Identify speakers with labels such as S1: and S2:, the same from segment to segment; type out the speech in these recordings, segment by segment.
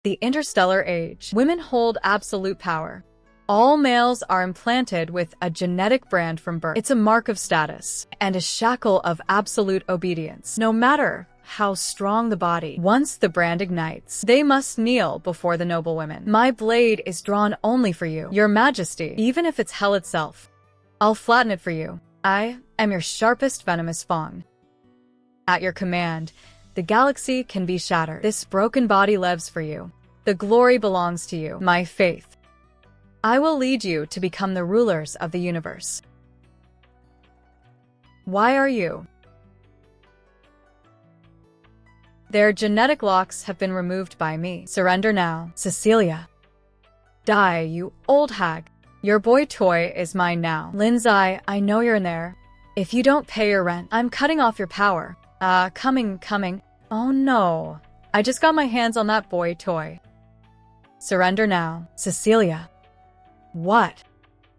S1: The interstellar age. Women hold absolute power. All males are implanted with a genetic brand from birth. It's a mark of status and a shackle of absolute obedience. No matter how strong the body, once the brand ignites, they must kneel before the noble women. My blade is drawn only for you, your majesty, even if it's hell itself. I'll flatten it for you. I am your sharpest venomous fang. At your command, the galaxy can be shattered. This broken body lives for you. The glory belongs to you, my faith. I will lead you to become the rulers of the universe. Why are you? Their genetic locks have been removed by me. Surrender now, Cecilia. Die, you old hag. Your boy toy is mine now. Lindsay, I know you're in there. If you don't pay your rent, I'm cutting off your power. Coming. Oh no. I just got my hands on that boy toy. Surrender now, Cecilia. What?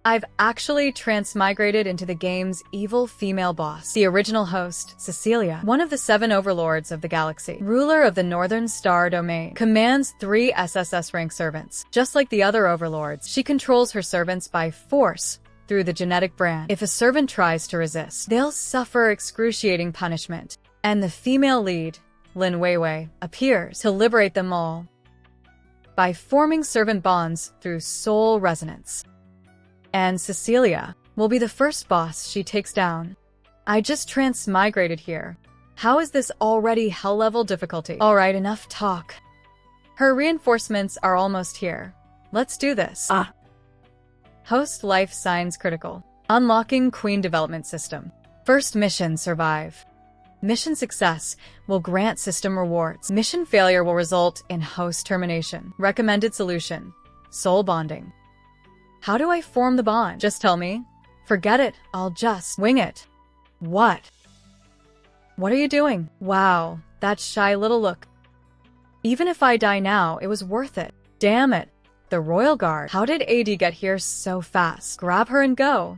S1: I've actually transmigrated into the game's evil female boss, the original host, Cecilia, one of the 7 overlords of the galaxy, ruler of the Northern Star domain, commands 3 SSS rank servants. Just like the other overlords, she controls her servants by force through the genetic brand. If a servant tries to resist, they'll suffer excruciating punishment. And the female lead, Lin Weiwei, appears to liberate them all by forming servant bonds through soul resonance. And Cecilia will be the first boss she takes down. I just transmigrated here. How is this already hell-level difficulty? Alright, enough talk. Her reinforcements are almost here. Let's do this. Host life signs critical. Unlocking Queen Development System. First mission, survive. Mission success will grant system rewards. Mission failure will result in host termination. Recommended solution, soul bonding. How do I form the bond? Just tell me. Forget it, I'll just wing it. What? What are you doing? Wow, that shy little look. Even if I die now, it was worth it. Damn it. The Royal Guard. How did AD get here so fast? Grab her and go.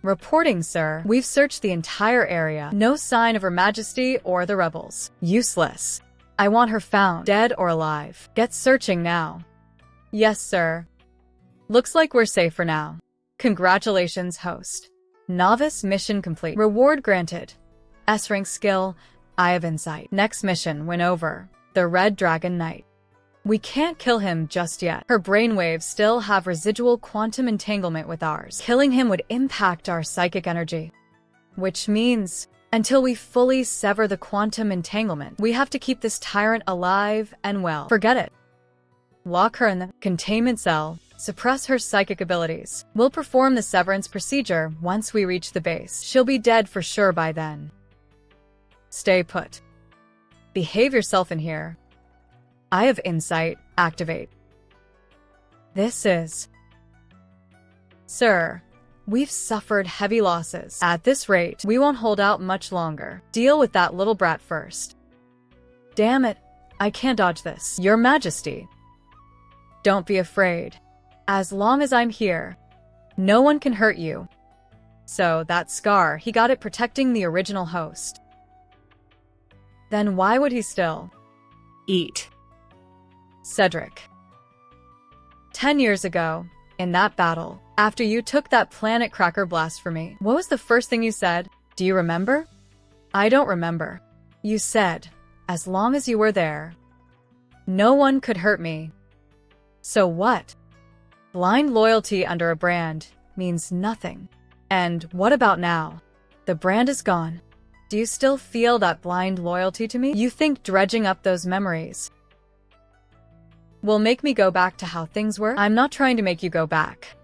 S1: Reporting, sir. We've searched the entire area. No sign of Her Majesty or the rebels. Useless. I want her found, dead or alive. Get searching now. Yes, sir. Looks like we're safe for now. Congratulations, host. Novice mission complete. Reward granted. S-rank skill, Eye of Insight. Next mission, win over the Red Dragon Knight. We can't kill him just yet. Her brainwaves still have residual quantum entanglement with ours. Killing him would impact our psychic energy. Which means, until we fully sever the quantum entanglement, we have to keep this tyrant alive and well. Forget it. Lock her in the containment cell. Suppress her psychic abilities. We'll perform the severance procedure once we reach the base. She'll be dead for sure by then. Stay put. Behave yourself in here. Eye of Insight, activate. This is... Sir, we've suffered heavy losses. At this rate, we won't hold out much longer. Deal with that little brat first. Damn it, I can't dodge this. Your Majesty. Don't be afraid. As long as I'm here, no one can hurt you. So, that scar, he got it protecting the original host. Then why would he still eat? Cedric. 10 years ago, in that battle, after you took that planet cracker blast for me, what was the first thing you said? Do you remember? I don't remember. You said, as long as you were there, no one could hurt me. So what? Blind loyalty under a brand means nothing. And what about now? The brand is gone. Do you still feel that blind loyalty to me? You think dredging up those memories will make me go back to how things were? I'm not trying to make you go back.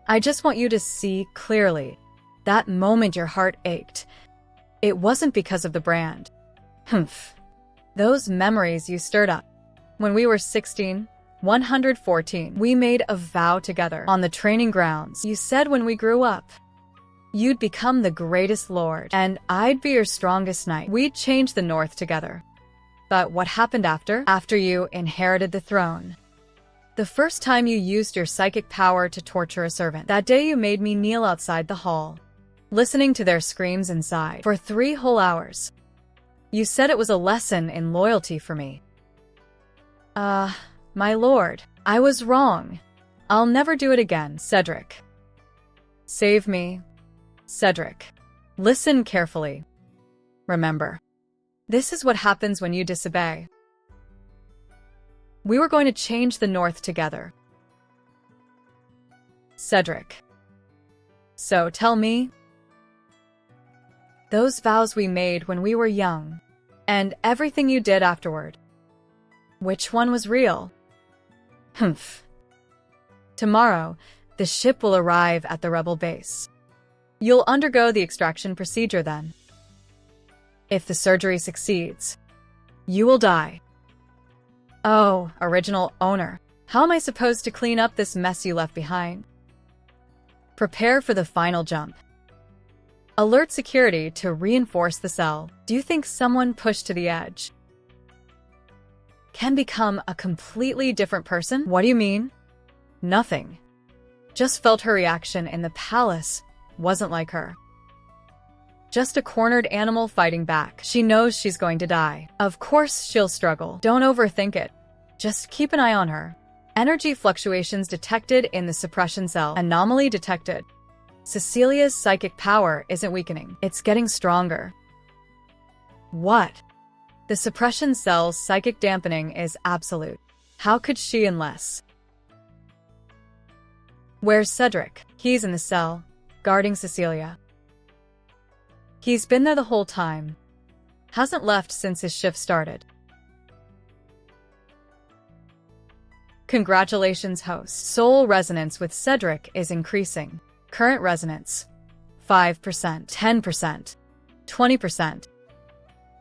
S1: I just want you to see clearly. That moment your heart ached, it wasn't because of the brand. Humph. Those memories you stirred up. When we were 16, 114, we made a vow together on the training grounds. You said when we grew up, you'd become the greatest lord, and I'd be your strongest knight. We'd change the North together. But what happened after? After you inherited the throne. The first time you used your psychic power to torture a servant. That day you made me kneel outside the hall, listening to their screams inside, for 3 whole hours. You said it was a lesson in loyalty for me. My lord, I was wrong. I'll never do it again, Cedric. Save me. Cedric. Listen carefully. Remember, this is what happens when you disobey. We were going to change the North together. Cedric. So tell me, those vows we made when we were young, and everything you did afterward, which one was real? Humph. Tomorrow, the ship will arrive at the rebel base. You'll undergo the extraction procedure then. If the surgery succeeds, you will die. Oh, original owner, how am I supposed to clean up this mess you left behind? Prepare for the final jump. Alert security to reinforce the cell. Do you think someone pushed to the edge can become a completely different person? What do you mean? Nothing. Just felt her reaction in the palace wasn't like her. Just a cornered animal fighting back. She knows she's going to die. Of course she'll struggle. Don't overthink it. Just keep an eye on her. Energy fluctuations detected in the suppression cell. Anomaly detected. Cecilia's psychic power isn't weakening. It's getting stronger. What? The suppression cell's psychic dampening is absolute. How could she unless? Where's Cedric? He's in the cell, guarding Cecilia. He's been there the whole time. Hasn't left since his shift started. Congratulations, host. Soul resonance with Cedric is increasing. Current resonance, 5%, 10%, 20%.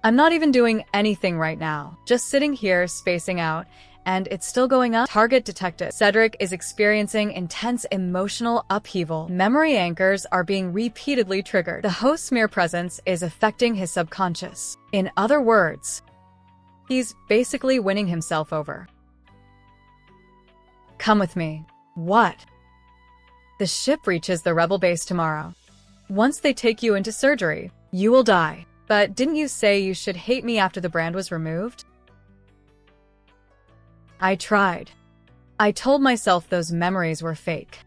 S1: I'm not even doing anything right now. Just sitting here spacing out, and it's still going up. Target detected. Cedric is experiencing intense emotional upheaval. Memory anchors are being repeatedly triggered. The host's mere presence is affecting his subconscious. In other words, he's basically winning himself over. Come with me. What? The ship reaches the rebel base tomorrow. Once they take you into surgery, you will die. But didn't you say you should hate me after the brand was removed? I tried. I told myself those memories were fake.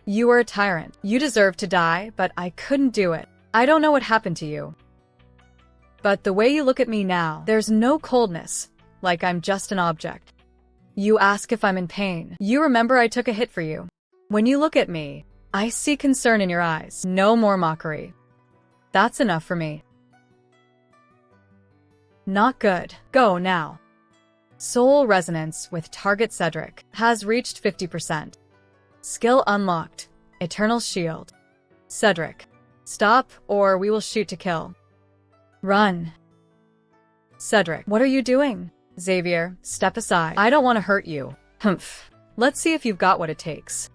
S1: You were a tyrant. You deserved to die, but I couldn't do it. I don't know what happened to you. But the way you look at me now, there's no coldness, like I'm just an object. You ask if I'm in pain. You remember I took a hit for you. When you look at me, I see concern in your eyes. No more mockery. That's enough for me. Not good. Go now. Soul resonance with target Cedric has reached 50%. Skill unlocked. Eternal shield. Cedric, stop or we will shoot to kill. Run. Cedric, what are you doing? Xavier, step aside. I don't want to hurt you. Humph. Let's see if you've got what it takes.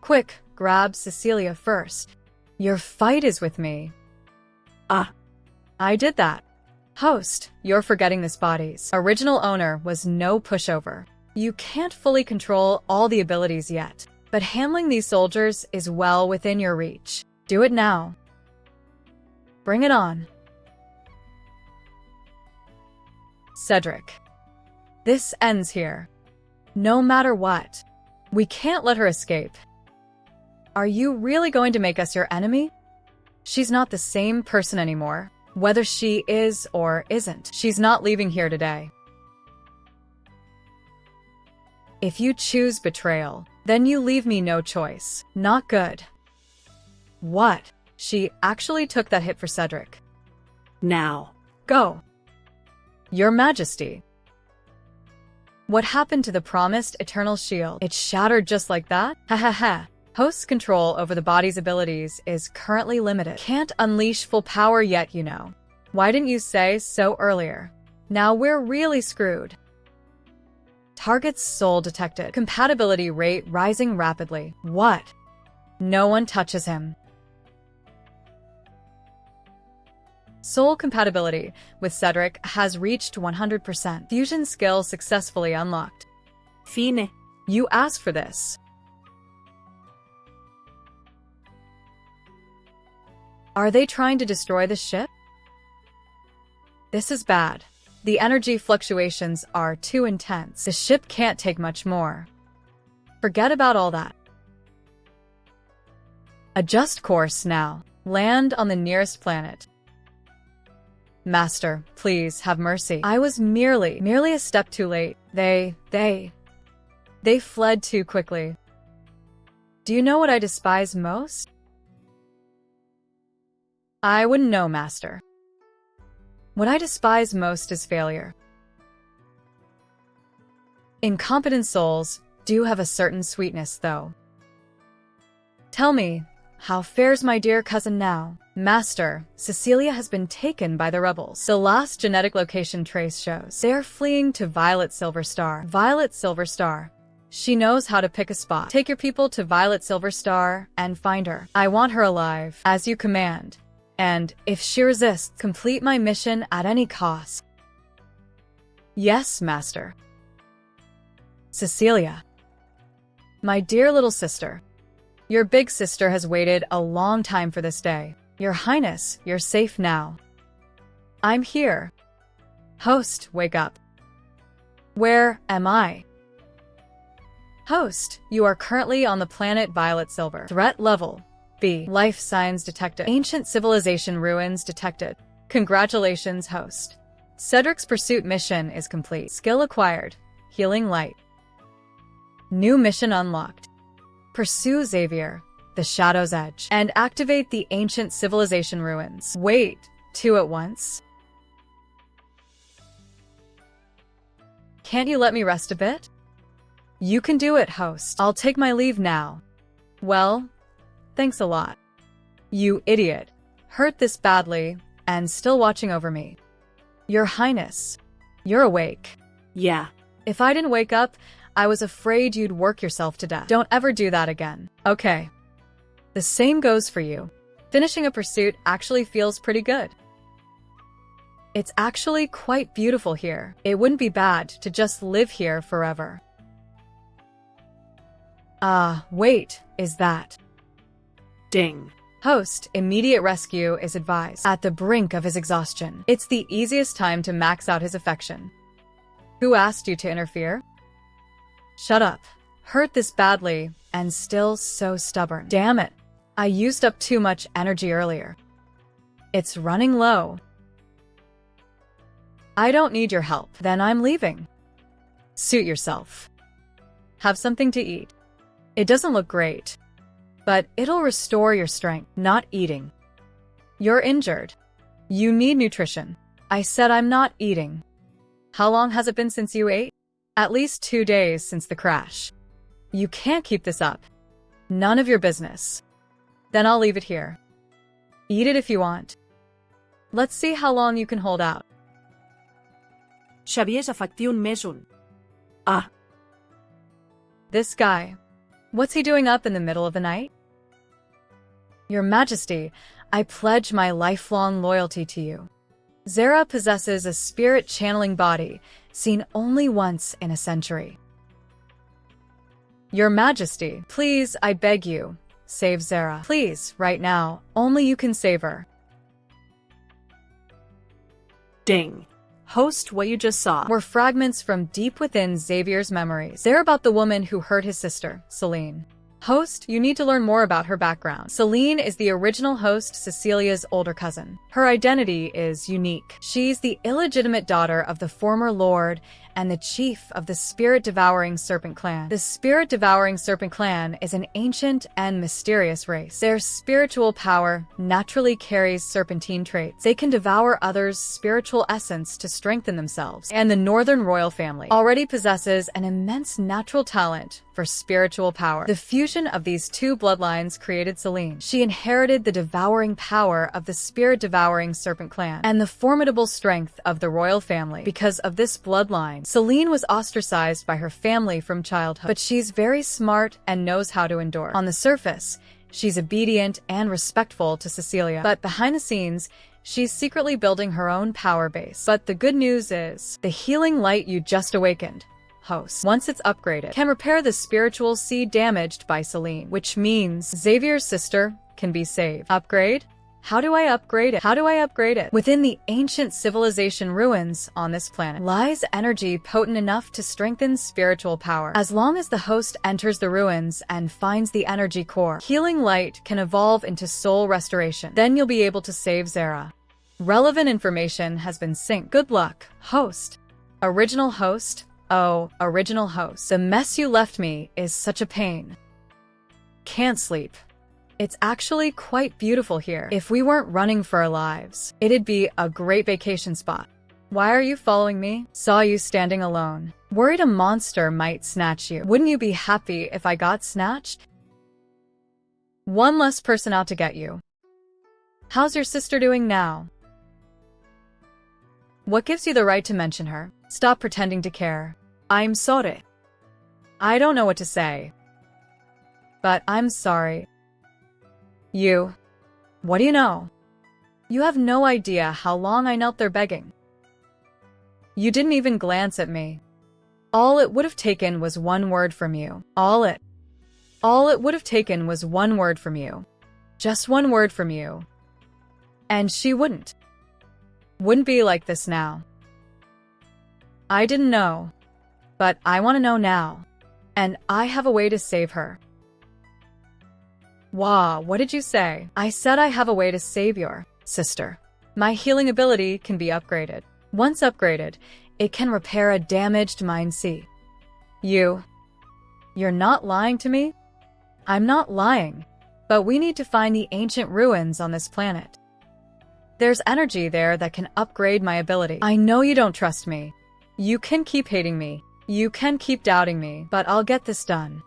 S1: Quick, grab Cecilia first. Your fight is with me. Ah. I did that. Host, you're forgetting this body's original owner was no pushover. You can't fully control all the abilities yet, but handling these soldiers is well within your reach. Do it now. Bring it on. Cedric. This ends here. No matter what. We can't let her escape. Are you really going to make us your enemy? She's not the same person anymore. Whether she is or isn't, she's not leaving here today. If you choose betrayal, then you leave me no choice. Not good. What? She actually took that hit for Cedric. Now. Go. Your Majesty. What happened to the promised eternal shield? It shattered just like that? Ha ha ha. Host's control over the body's abilities is currently limited. Can't unleash full power yet, you know. Why didn't you say so earlier? Now we're really screwed. Target's soul detected. Compatibility rate rising rapidly. What? No one touches him. Soul compatibility with Cedric has reached 100%. Fusion skill successfully unlocked. Fine. You asked for this. Are they trying to destroy the ship? This is bad. The energy fluctuations are too intense. The ship can't take much more. Forget about all that. Adjust course now. Land on the nearest planet. Master, please have mercy. I was merely a step too late. They fled too quickly. Do you know what I despise most? I wouldn't know, Master. What I despise most is failure. Incompetent souls do have a certain sweetness, though. Tell me, how fares my dear cousin now? Master, Cecilia has been taken by the rebels. The last genetic location trace shows they are fleeing to Violet Silver Star. Violet Silver Star. She knows how to pick a spot. Take your people to Violet Silver Star and find her. I want her alive, as you command. And, if she resists, complete my mission at any cost. Yes, Master. Cecilia. My dear little sister. Your big sister has waited a long time for this day. Your Highness, you're safe now. I'm here. Host, wake up. Where am I? Host, you are currently on the planet Violet Silver. Threat level B. Life signs detected. Ancient civilization ruins detected. Congratulations, Host. Cedric's pursuit mission is complete. Skill acquired. Healing light. New mission unlocked. Pursue Xavier, the Shadow's Edge, and activate the ancient civilization ruins. Wait, 2 at once? Can't you let me rest a bit? You can do it, Host. I'll take my leave now. Well, thanks a lot. You idiot. Hurt this badly, and still watching over me. Your Highness, you're awake. Yeah. If I didn't wake up, I was afraid you'd work yourself to death. Don't ever do that again. Okay. The same goes for you. Finishing a pursuit actually feels pretty good. It's actually quite beautiful here. It wouldn't be bad to just live here forever. Wait, is that? Ding. Host, immediate rescue is advised. At the brink of his exhaustion. It's the easiest time to max out his affection. Who asked you to interfere? Shut up. Hurt this badly, and still so stubborn. Damn it. I used up too much energy earlier. It's running low. I don't need your help. Then I'm leaving. Suit yourself. Have something to eat. It doesn't look great, but it'll restore your strength. Not eating. You're injured. You need nutrition. I said I'm not eating. How long has it been since you ate? At least 2 days since the crash. You can't keep this up. None of your business. Then I'll leave it here. Eat it if you want. Let's see how long you can hold out.
S2: Xavier és efectiu només un.
S1: This guy. What's he doing up in the middle of the night? Your Majesty, I pledge my lifelong loyalty to you. Zara possesses a spirit-channeling body, seen only once in a century. Your Majesty, please, I beg you, save Zara. Please, right now, only you can save her.
S2: Ding. Host, what you just saw
S1: were fragments from deep within Xavier's memories. They're about the woman who hurt his sister, Celine. Host, you need to learn more about her background. Celine is the original host, Cecilia's older cousin. Her identity is unique. She's the illegitimate daughter of the former lord and the chief of the Spirit-Devouring Serpent Clan. The Spirit-Devouring Serpent Clan is an ancient and mysterious race. Their spiritual power naturally carries serpentine traits. They can devour others' spiritual essence to strengthen themselves. And the Northern Royal family already possesses an immense natural talent for spiritual power. The fusion of these two bloodlines created Celine. She inherited the devouring power of the Spirit-Devouring Serpent Clan and the formidable strength of the royal family. Because of this bloodline, Celine was ostracized by her family from childhood, but she's very smart and knows how to endure. On the surface, she's obedient and respectful to Cecilia, but behind the scenes, she's secretly building her own power base. But the good news is, the healing light you just awakened, host, once it's upgraded, can repair the spiritual seed damaged by Celine, which means Xavier's sister can be saved. Upgrade? How do I upgrade it? How do I upgrade it? Within the ancient civilization ruins on this planet lies energy potent enough to strengthen spiritual power. As long as the host enters the ruins and finds the energy core, healing light can evolve into soul restoration. Then you'll be able to save Zara. Relevant information has been synced. Good luck, host. Original host? Oh, original host. The mess you left me is such a pain. Can't sleep. It's actually quite beautiful here. If we weren't running for our lives, it'd be a great vacation spot. Why are you following me? Saw you standing alone. Worried a monster might snatch you. Wouldn't you be happy if I got snatched? One less person out to get you. How's your sister doing now? What gives you the right to mention her? Stop pretending to care. I'm sorry. I don't know what to say. But I'm sorry. What do you know? You have no idea how long I knelt there begging. You didn't even glance at me. All it would have taken was one word from you. All it would have taken was one word from you. Just one word from you. And she wouldn't be like this now. I didn't know, but I want to know now. And I have a way to save her. Wow, what did you say? I said I have a way to save your sister. My healing ability can be upgraded. Once upgraded, it can repair a damaged mind. See. You're not lying to me? I'm not lying, but we need to find the ancient ruins on this planet. There's energy there that can upgrade my ability. I know you don't trust me. You can keep hating me. You can keep doubting me, but I'll get this done.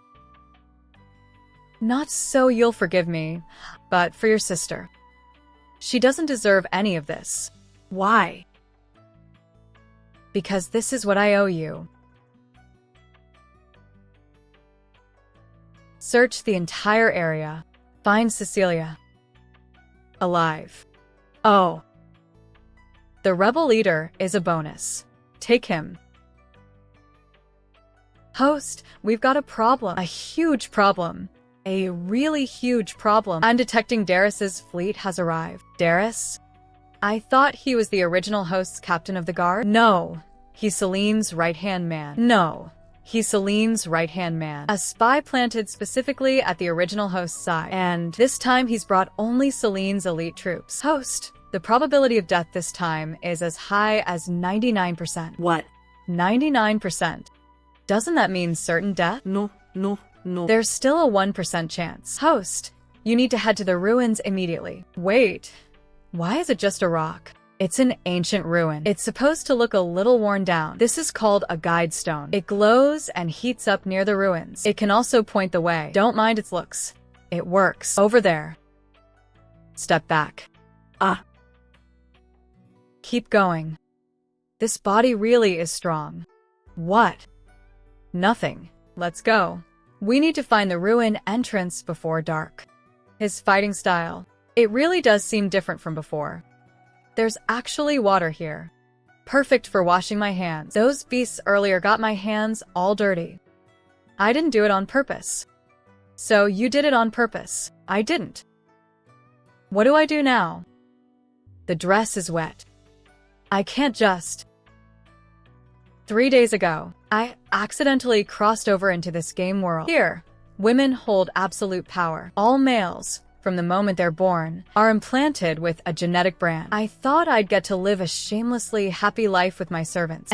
S1: Not so you'll forgive me, but for your sister. She doesn't deserve any of this. Why? Because this is what I owe you. Search the entire area. Find Cecilia. Alive. Oh. The rebel leader is a bonus. Take him. Host, we've got a problem. A huge problem. A really huge problem. I'm detecting Darius's fleet has arrived. Darius? I thought he was the original host's captain of the guard? No. He's Celine's right-hand man. No. He's Celine's right-hand man. A spy planted specifically at the original host's side. And this time he's brought only Celine's elite troops. Host, the probability of death this time is as high as 99%.
S2: What?
S1: 99%. Doesn't that mean certain death?
S2: No.
S1: There's still a 1% chance. Host, you need to head to the ruins immediately. Wait, why is it just a rock? It's an ancient ruin. It's supposed to look a little worn down. This is called a guide stone. It glows and heats up near the ruins. It can also point the way. Don't mind its looks. It works. Over there. Step back.
S2: Ah.
S1: Keep going. This body really is strong. What? Nothing. Let's go. We need to find the ruin entrance before dark. His fighting style. It really does seem different from before. There's actually water here. Perfect for washing my hands. Those beasts earlier got my hands all dirty. I didn't do it on purpose. So you did it on purpose. I didn't. What do I do now? The dress is wet. I can't just... 3 days ago, I accidentally crossed over into this game world. Here, women hold absolute power. All males, from the moment they're born, are implanted with a genetic brand. I thought I'd get to live a shamelessly happy life with my servants,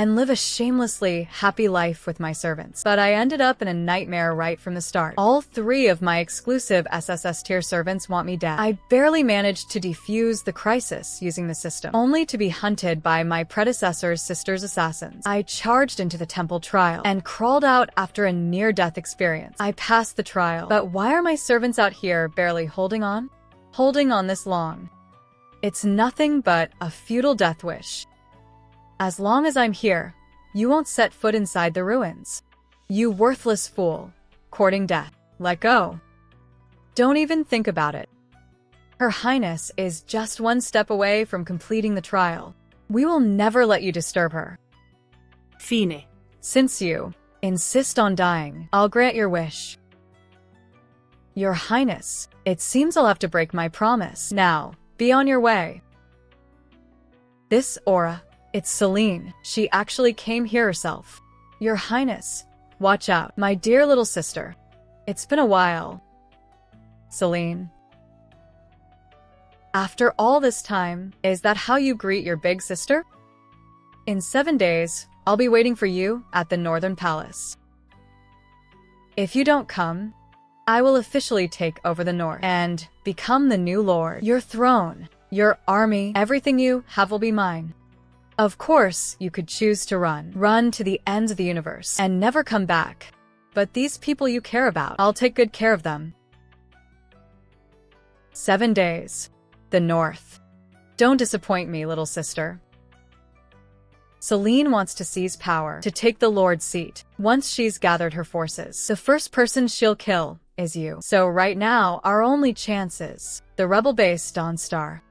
S1: But I ended up in a nightmare right from the start. All 3 of my exclusive SSS tier servants want me dead. I barely managed to defuse the crisis using the system, only to be hunted by my predecessor's sister's assassins. I charged into the temple trial and crawled out after a near-death experience. I passed the trial, but why are my servants out here barely holding on this long? It's nothing but a futile death wish. As long as I'm here, you won't set foot inside the ruins. You worthless fool, courting death. Let go. Don't even think about it. Her Highness is just 1 step away from completing the trial. We will never let you disturb her.
S2: Fine.
S1: Since you insist on dying, I'll grant your wish. Your Highness, it seems I'll have to break my promise. Now, Be on your way. This aura, it's Celine. She actually came here herself. Your Highness, watch out, my dear little sister. It's been a while. Celine. After all this time, is that how you greet your big sister? In 7 days, I'll be waiting for you at the Northern Palace. If you don't come, I will officially take over the North and become the new lord. Your throne, your army, everything you have will be mine. Of course, you could choose to run to the ends of the universe and never come back. But these people you care about, I'll take good care of them. 7 days. The North. Don't disappoint me, little sister. Celine wants to seize power, to take the Lord's seat. Once she's gathered her forces, the first person she'll kill is you. So right now, our only chance is the rebel base Dawnstar.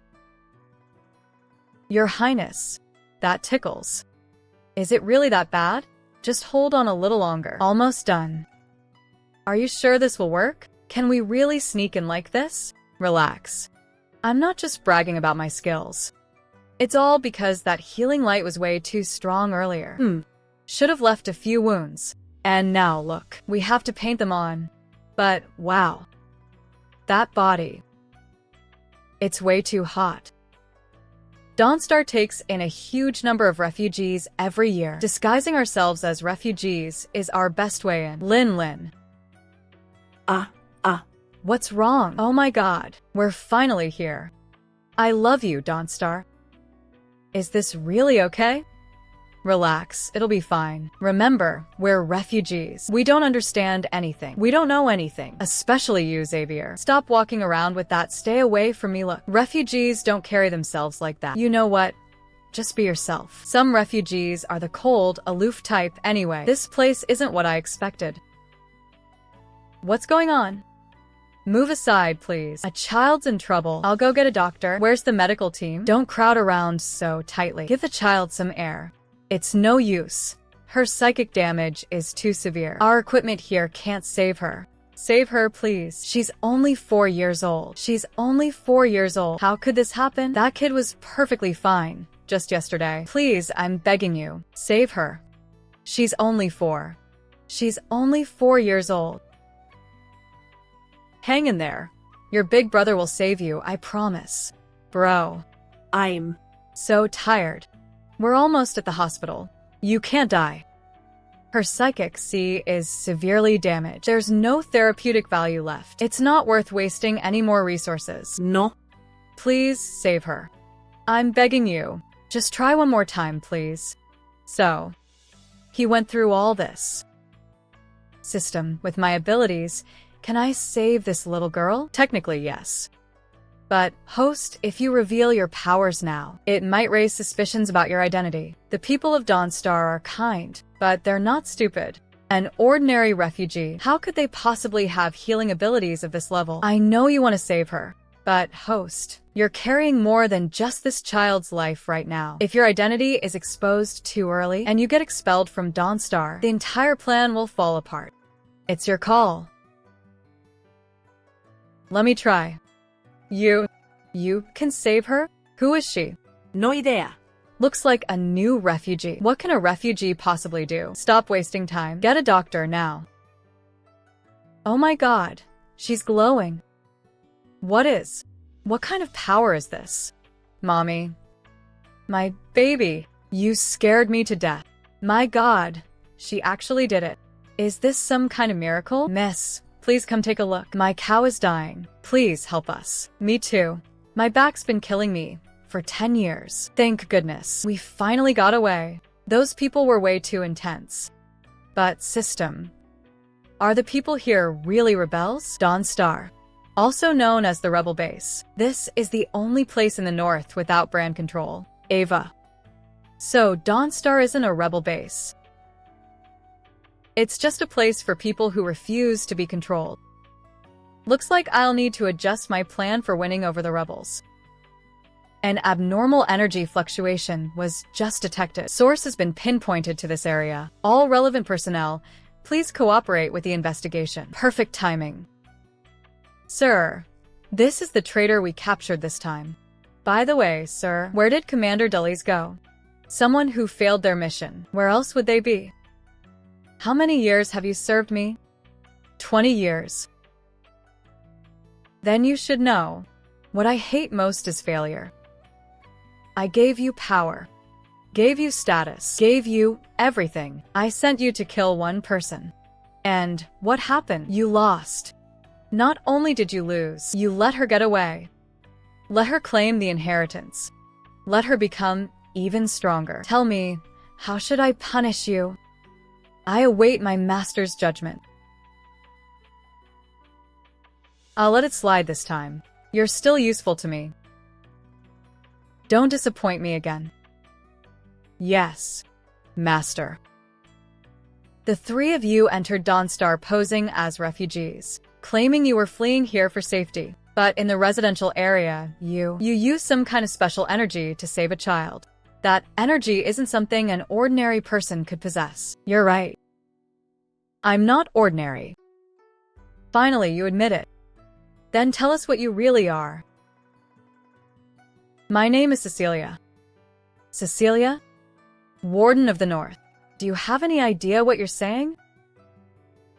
S1: Your Highness, that tickles. Is it really that bad? Just hold on a little longer. Almost done. Are you sure this will work? Can we really sneak in like this? Relax. I'm not just bragging about my skills. It's all because that healing light was way too strong earlier. Should have left a few wounds. And now look, we have to paint them on. But wow. That body. It's way too hot. Dawnstar takes in a huge number of refugees every year. Disguising ourselves as refugees is our best way in. Lin. What's wrong? Oh my god, we're finally here. I love you, Dawnstar. Is this really okay? Relax, it'll be fine. Remember, we're refugees. We don't understand anything. We don't know anything. Especially you, Xavier. Stop walking around with that stay away from me look. Refugees don't carry themselves like that. You know what? Just be yourself. Some refugees are the cold, aloof type anyway. This place isn't what I expected. What's going on? Move aside, please. A child's in trouble. I'll go get a doctor. Where's the medical team? Don't crowd around so tightly. Give the child some air. It's no use. Her psychic damage is too severe. Our equipment here can't save her. Save her, please. She's only 4 years old. She's only 4 years old. How could this happen? That kid was perfectly fine just yesterday. Please, I'm begging you. Save her. She's only 4. She's only 4 years old. Hang in there. Your big brother will save you, I promise. Bro.
S2: I'm
S1: so tired. We're almost at the hospital. You can't die. Her psychic C is severely damaged. There's no therapeutic value left. It's not worth wasting any more resources.
S2: No.
S1: Please save her. I'm begging you. Just try one more time, please. So, he went through all this. System, with my abilities, can I save this little girl? Technically, yes. But, host, if you reveal your powers now, it might raise suspicions about your identity. The people of Dawnstar are kind, but they're not stupid. An ordinary refugee, how could they possibly have healing abilities of this level? I know you want to save her, but, host, you're carrying more than just this child's life right now. If your identity is exposed too early and you get expelled from Dawnstar, the entire plan will fall apart. It's your call. Let me try. You can save her? Who is she?
S2: no idea.
S1: Looks like a new refugee. What can a refugee possibly do? Stop wasting time. Get a doctor now. Oh my god. She's glowing. What kind of power is this? Mommy. My baby. You scared me to death. My god. She actually did it. Is this some kind of miracle? Miss. Please come take a look. My cow is dying. Please help us. Me too. My back's been killing me for 10 years. Thank goodness. We finally got away. Those people were way too intense. But system. Are the people here really rebels? Dawnstar. Also known as the Rebel Base. This is the only place in the north without brand control. Ava. So Dawnstar isn't a rebel base. It's just a place for people who refuse to be controlled. Looks like I'll need to adjust my plan for winning over the rebels. An abnormal energy fluctuation was just detected. Source has been pinpointed to this area. All relevant personnel, please cooperate with the investigation. Perfect timing. Sir, this is the traitor we captured this time. By the way, sir, where did Commander Dullies go? Someone who failed their mission. Where else would they be? How many years have you served me? 20 years. Then you should know. What I hate most is failure. I gave you power. Gave you status. Gave you everything. I sent you to kill one person. And what happened? You lost. Not only did you lose, you let her get away. Let her claim the inheritance. Let her become even stronger. Tell me, how should I punish you? I await my master's judgment. I'll let it slide this time. You're still useful to me. Don't disappoint me again. Yes, master. The three of you entered Dawnstar posing as refugees, claiming you were fleeing here for safety. But in the residential area, you used some kind of special energy to save a child. That energy isn't something an ordinary person could possess. You're right. I'm not ordinary. Finally, you admit it. Then tell us what you really are. My name is Cecilia. Cecilia? Warden of the North. Do you have any idea what you're saying?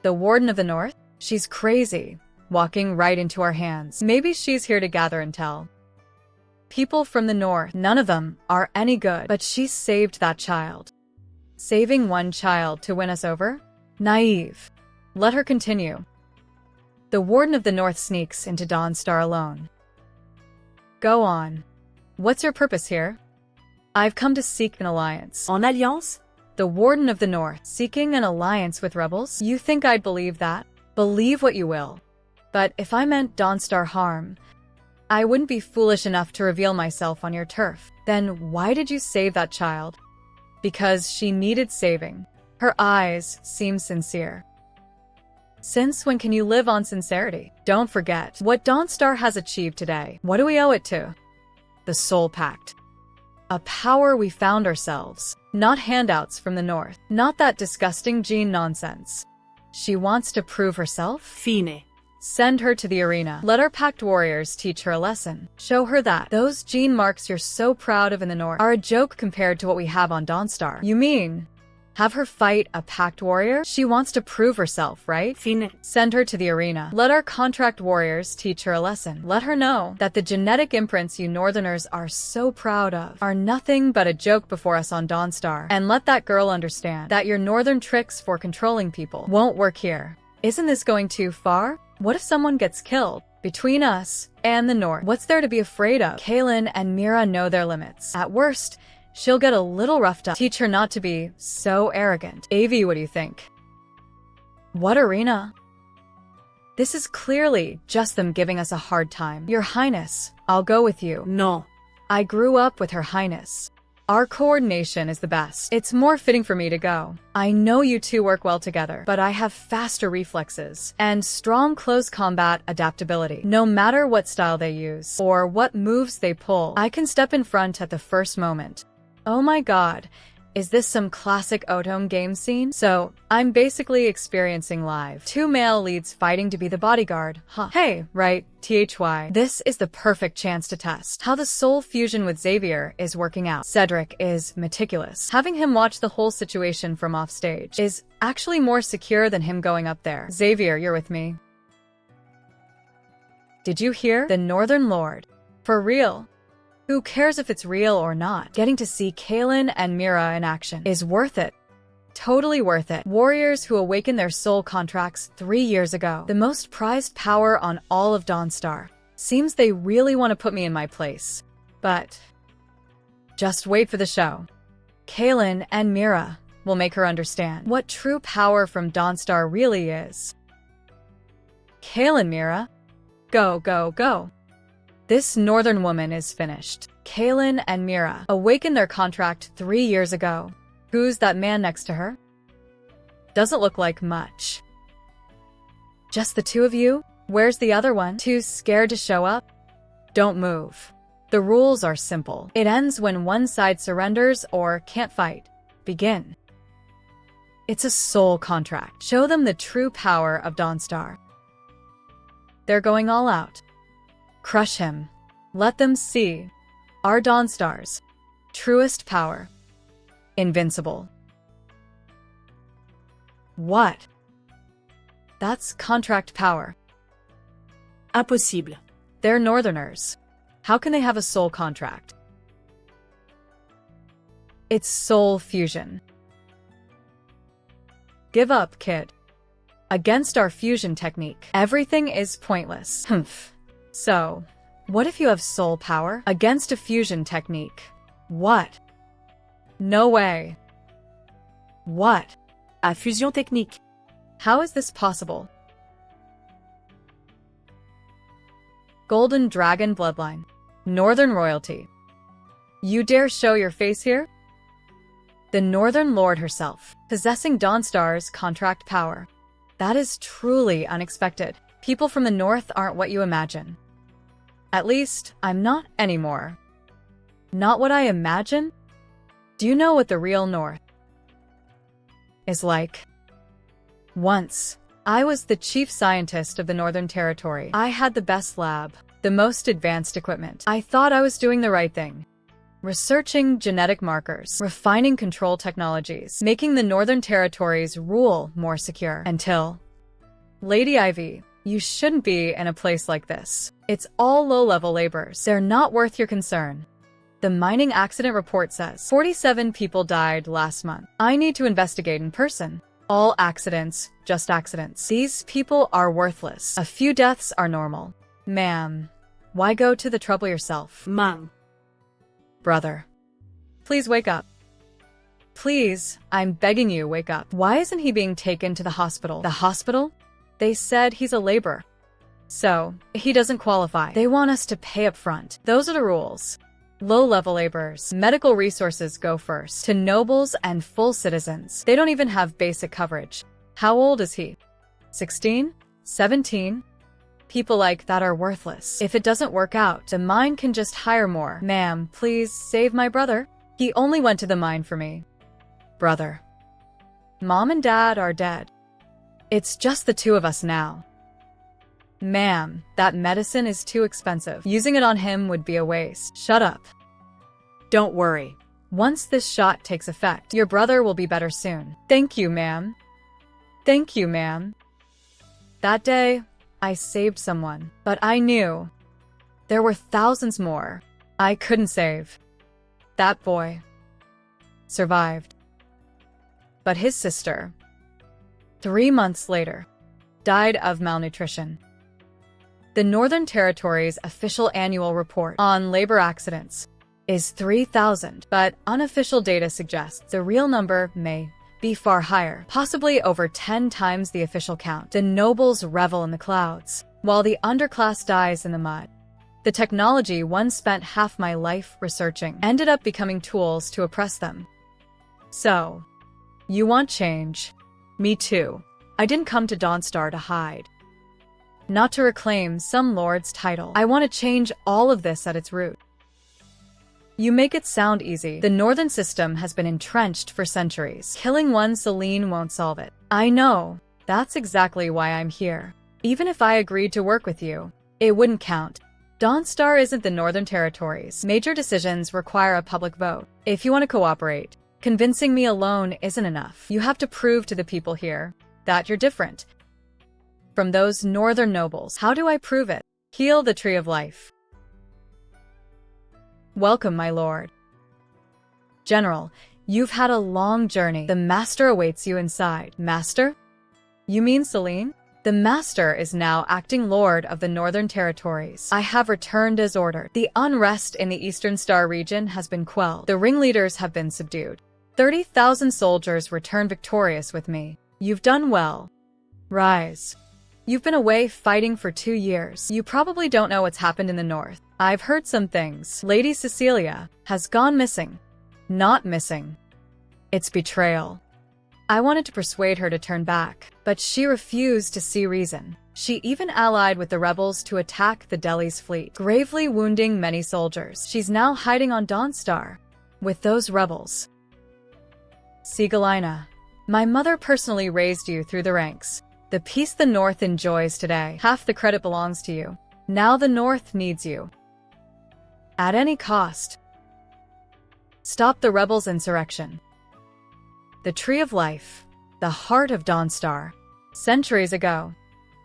S1: The Warden of the North? She's crazy, walking right into our hands. Maybe she's here to gather intel. People from the North, none of them are any good, but she saved that child. Saving one child to win us over? Naive. Let her continue. The Warden of the North sneaks into Dawnstar alone. Go on. What's your purpose here? I've come to seek an alliance.
S2: En alliance?
S1: The Warden of the North, seeking an alliance with rebels? You think I'd believe that? Believe what you will. But if I meant Dawnstar harm, I wouldn't be foolish enough to reveal myself on your turf. Then why did you save that child? Because she needed saving. Her eyes seem sincere. Since when can you live on sincerity? Don't forget what Dawnstar has achieved today. What do we owe it to? The Soul Pact. A power we found ourselves. Not handouts from the North. Not that disgusting gene nonsense. She wants to prove herself?
S2: Fine.
S1: Send her to the arena. Let our pact warriors teach her a lesson. Show her that those gene marks you're so proud of in the North are a joke compared to what we have on Dawnstar. You mean have her fight a pact warrior? She wants to prove herself, right?
S2: Fine.
S1: Send her to the arena. Let our contract warriors teach her a lesson. Let her know that the genetic imprints you Northerners are so proud of are nothing but a joke before us on Dawnstar. And let that girl understand that your Northern tricks for controlling people won't work here. Isn't this going too far? What if someone gets killed? Between us and the North, what's there to be afraid of? Kaylin and Mira know their limits. At worst, she'll get a little roughed up. Teach her not to be so arrogant. Avi, what do you think? What arena? This is clearly just them giving us a hard time. Your Highness, I'll go with you.
S2: No.
S1: I grew up with Her Highness. Our coordination is the best. It's more fitting for me to go. I know you two work well together, but I have faster reflexes and strong close combat adaptability. No matter what style they use or what moves they pull, I can step in front at the first moment. Oh my god, is this some classic Otome game scene? So, I'm basically experiencing live. Two male leads fighting to be the bodyguard, huh? Hey, right, THY. This is the perfect chance to test how the soul fusion with Xavier is working out. Cedric is meticulous. Having him watch the whole situation from offstage is actually more secure than him going up there. Xavier, you're with me. Did you hear? The Northern Lord. For real. Who cares if it's real or not? Getting to see Kaylin and Mira in action is worth it. Totally worth it. Warriors who awakened their soul contracts 3 years ago. The most prized power on all of Dawnstar. Seems they really want to put me in my place. But just wait for the show. Kaylin and Mira will make her understand what true power from Dawnstar really is. Kaylin, Mira, go, go, go. This Northern woman is finished. Kaylin and Mira awakened their contract 3 years ago. Who's that man next to her? Doesn't look like much. Just the two of you? Where's the other one? Too scared to show up? Don't move. The rules are simple. It ends when one side surrenders or can't fight. Begin. It's a soul contract. Show them the true power of Dawnstar. They're going all out. Crush him. Let them see Our Dawnstar's truest power. Invincible. What? That's contract power.
S2: Impossible.
S1: They're Northerners. How can they have a soul contract? It's soul fusion. Give up, kid. Against our fusion technique, everything is pointless. Humph. So, what if you have soul power against a fusion technique? What? No way. What?
S2: À fusion technique.
S1: How is this possible? Golden Dragon Bloodline. Northern Royalty. You dare show your face here? The Northern Lord herself, possessing Dawnstar's contract power. That is truly unexpected. People from the North aren't what you imagine. At least, I'm not anymore. Not what I imagine? Do you know what the real North is like? Once, I was the chief scientist of the Northern Territory. I had the best lab, the most advanced equipment. I thought I was doing the right thing. Researching genetic markers, refining control technologies, making the Northern Territory's rule more secure. Until, Lady Ivy, you shouldn't be in a place like this. It's all low-level laborers. They're not worth your concern. The mining accident report says 47 people died last month. I need to investigate in person. All accidents, just accidents. These people are worthless. A few deaths are normal. Ma'am, why go to the trouble yourself?
S2: Mang.
S1: Brother, please wake up. Please, I'm begging you, wake up. Why isn't he being taken to the hospital? The hospital? They said he's a laborer. So, he doesn't qualify. They want us to pay up front. Those are the rules. Low-level laborers, medical resources go first. To nobles and full citizens. They don't even have basic coverage. How old is he? 16? 17? People like that are worthless. If it doesn't work out, the mine can just hire more. Ma'am, please save my brother. He only went to the mine for me. Brother. Mom and Dad are dead. It's just the two of us now. Ma'am, that medicine is too expensive. Using it on him would be a waste. Shut up.
S2: Don't worry.
S1: Once this shot takes effect, your brother will be better soon. Thank you, ma'am. Thank you, ma'am. That day, I saved someone, but I knew there were thousands more I couldn't save. That boy survived. But his sister, 3 months later, died of malnutrition. The Northern Territory's official annual report on labor accidents is 3,000, but unofficial data suggests the real number may be far higher, possibly over 10 times the official count. The nobles revel in the clouds, while the underclass dies in the mud. The technology once spent half my life researching ended up becoming tools to oppress them. So, you want change? Me too. I didn't come to Dawnstar to hide. Not to reclaim some lord's title. I want to change all of this at its root. You make it sound easy. The Northern system has been entrenched for centuries. Killing one Celine won't solve it. I know. That's exactly why I'm here. Even if I agreed to work with you, it wouldn't count. Dawnstar isn't the Northern Territories. Major decisions require a public vote. If you want to cooperate, convincing me alone isn't enough. You have to prove to the people here that you're different from those Northern nobles. How do I prove it? Heal the Tree of Life. Welcome, my lord. General, you've had a long journey. The Master awaits you inside. Master? You mean Celine? The Master is now acting Lord of the Northern Territories. I have returned as ordered. The unrest in the Eastern Star region has been quelled. The ringleaders have been subdued. 30,000 soldiers return victorious with me. You've done well. Rise. You've been away fighting for 2 years. You probably don't know what's happened in the north. I've heard some things. Lady Cecilia has gone missing. Not missing. It's betrayal. I wanted to persuade her to turn back, but she refused to see reason. She even allied with the rebels to attack the Delhi's fleet, gravely wounding many soldiers. She's now hiding on Dawnstar with those rebels. Cecilia, my mother personally raised you through the ranks. The peace the North enjoys today, half the credit belongs to you. Now the North needs you. At any cost. Stop the rebels' insurrection. The Tree of Life, the heart of Dawnstar. Centuries ago,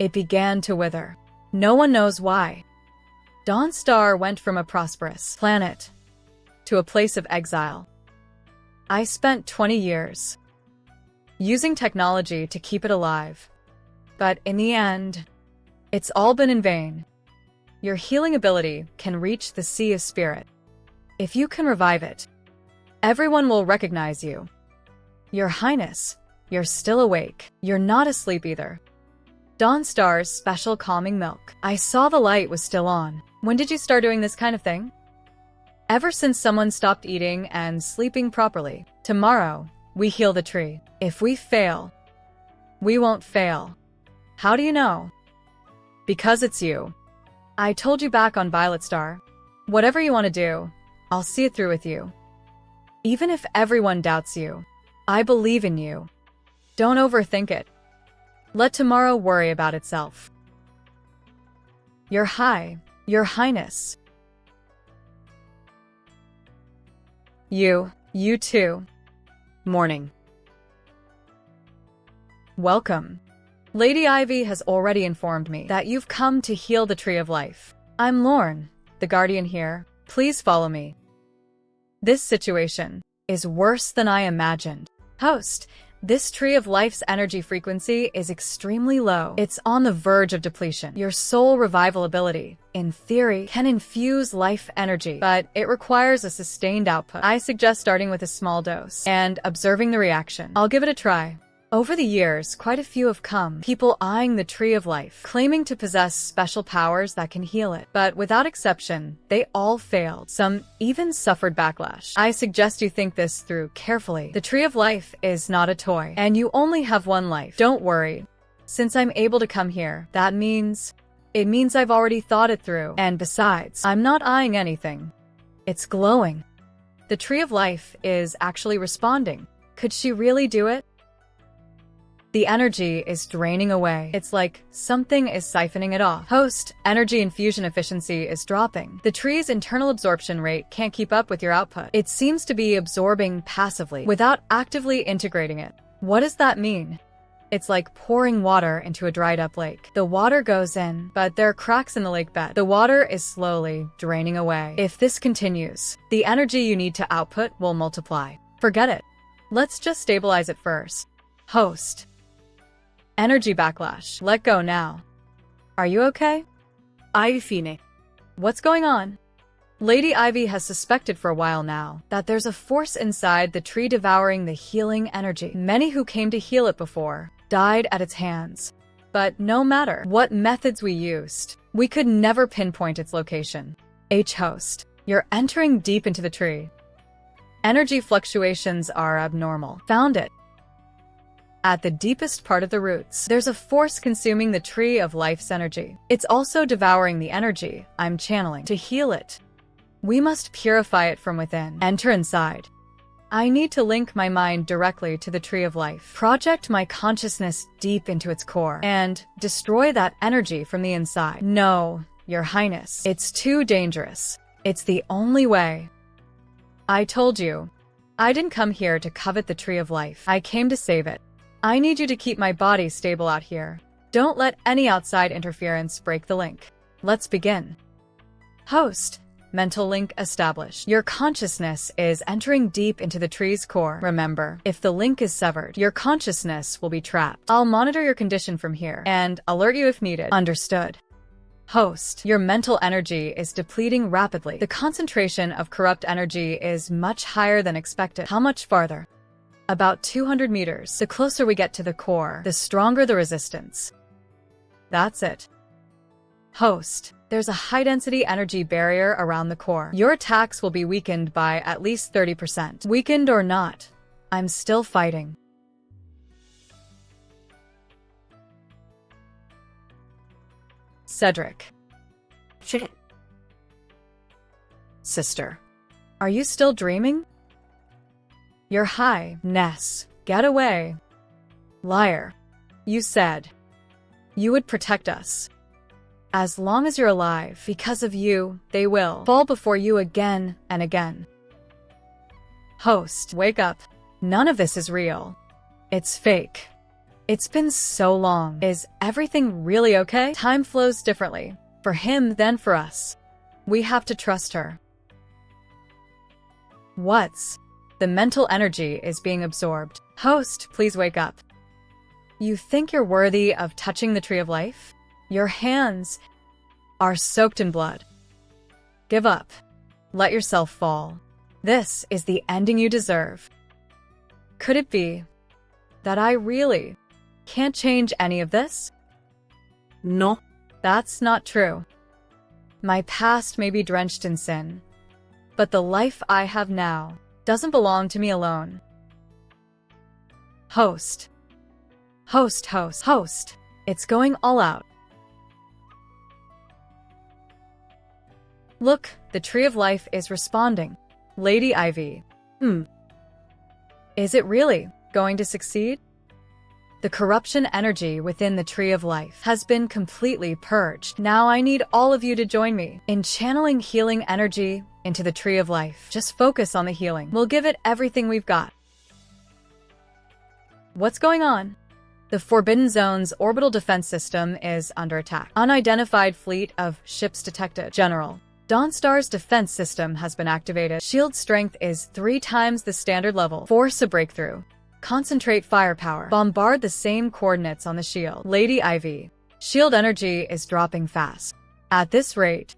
S1: it began to wither. No one knows why. Dawnstar went from a prosperous planet to a place of exile. I spent 20 years using technology to keep it alive. But in the end, it's all been in vain. Your healing ability can reach the Sea of Spirit. If you can revive it, everyone will recognize you. Your Highness, you're still awake. You're not asleep either. Dawnstar's special calming milk. I saw the light was still on. When did you start doing this kind of thing? Ever since someone stopped eating and sleeping properly. Tomorrow, we heal the tree. If we fail, we won't fail. How do you know? Because it's you. I told you back on Violet Star. Whatever you want to do, I'll see it through with you. Even if everyone doubts you, I believe in you. Don't overthink it. Let tomorrow worry about itself. Your Highness. You too. Morning. Welcome. Lady Ivy has already informed me that you've come to heal the Tree of Life. I'm Lorne, the Guardian here. Please follow me. This situation is worse than I imagined. Host, this Tree of Life's energy frequency is extremely low. It's on the verge of depletion. Your soul revival ability, in theory, can infuse life energy, but it requires a sustained output. I suggest starting with a small dose and observing the reaction. I'll give it a try. Over the years, quite a few have come, people eyeing the Tree of Life, claiming to possess special powers that can heal it. But without exception, they all failed. Some even suffered backlash. I suggest you think this through carefully. The Tree of Life is not a toy, and you only have one life. Don't worry. Since I'm able to come here, it means I've already thought it through. And besides, I'm not eyeing anything. It's glowing. The Tree of Life is actually responding. Could she really do it? The energy is draining away. It's like something is siphoning it off. Host, energy infusion efficiency is dropping. The tree's internal absorption rate can't keep up with your output. It seems to be absorbing passively without actively integrating it. What does that mean? It's like pouring water into a dried up lake. The water goes in, but there are cracks in the lake bed. The water is slowly draining away. If this continues, the energy you need to output will multiply. Forget it. Let's just stabilize it first. Host. Energy backlash. Let go now. Are you okay?
S2: Ivy.
S1: What's going on? Lady Ivy has suspected for a while now that there's a force inside the tree devouring the healing energy. Many who came to heal it before died at its hands. But no matter what methods we used, we could never pinpoint its location. Host, you're entering deep into the tree. Energy fluctuations are abnormal. Found it. At the deepest part of the roots, there's a force consuming the Tree of Life's energy. It's also devouring the energy I'm channeling to heal it. We must purify it from within. Enter inside. I need to link my mind directly to the Tree of Life, project my consciousness deep into its core, and destroy that energy from the inside. No, Your Highness, it's too dangerous. It's the only way. I told you. I didn't come here to covet the Tree of Life. I came to save it. I need you to keep my body stable out here. Don't let any outside interference break the link. Let's begin. Host, mental link established. Your consciousness is entering deep into the tree's core. Remember, if the link is severed, your consciousness will be trapped. I'll monitor your condition from here and alert you if needed. Understood. Host, your mental energy is depleting rapidly. The concentration of corrupt energy is much higher than expected. How much farther? About 200 meters. The closer we get to the core, the stronger the resistance. That's it. Host, there's a high-density energy barrier around the core. Your attacks will be weakened by at least 30%. Weakened or not, I'm still fighting. Cedric.
S2: Shit.
S1: Sister, are you still dreaming? Your Highness, get away. Liar. You said you would protect us. As long as you're alive, because of you, they will fall before you again and again. Host, wake up. None of this is real. It's fake. It's been so long. Is everything really okay? Time flows differently, for him than for us. We have to trust her. What's? The mental energy is being absorbed. Host, please wake up. You think you're worthy of touching the tree of life? Your hands are soaked in blood. Give up. Let yourself fall. This is the ending you deserve. Could it be that I really can't change any of this?
S2: No.
S1: That's not true. My past may be drenched in sin, but the life I have now doesn't belong to me alone. Host. Host, host, host. It's going all out. Look, the tree of life is responding. Lady Ivy. Is it really going to succeed? The corruption energy within the tree of life has been completely purged. Now I need all of you to join me in channeling healing energy into the tree of life. Just focus on the healing. We'll give it everything we've got. What's going on? The Forbidden Zone's orbital defense system is under attack. Unidentified fleet of ships detected. General. Dawnstar's defense system has been activated. Shield strength is 3 times the standard level. Force a breakthrough. Concentrate firepower. Bombard the same coordinates on the shield. Lady Ivy. Shield energy is dropping fast. At this rate,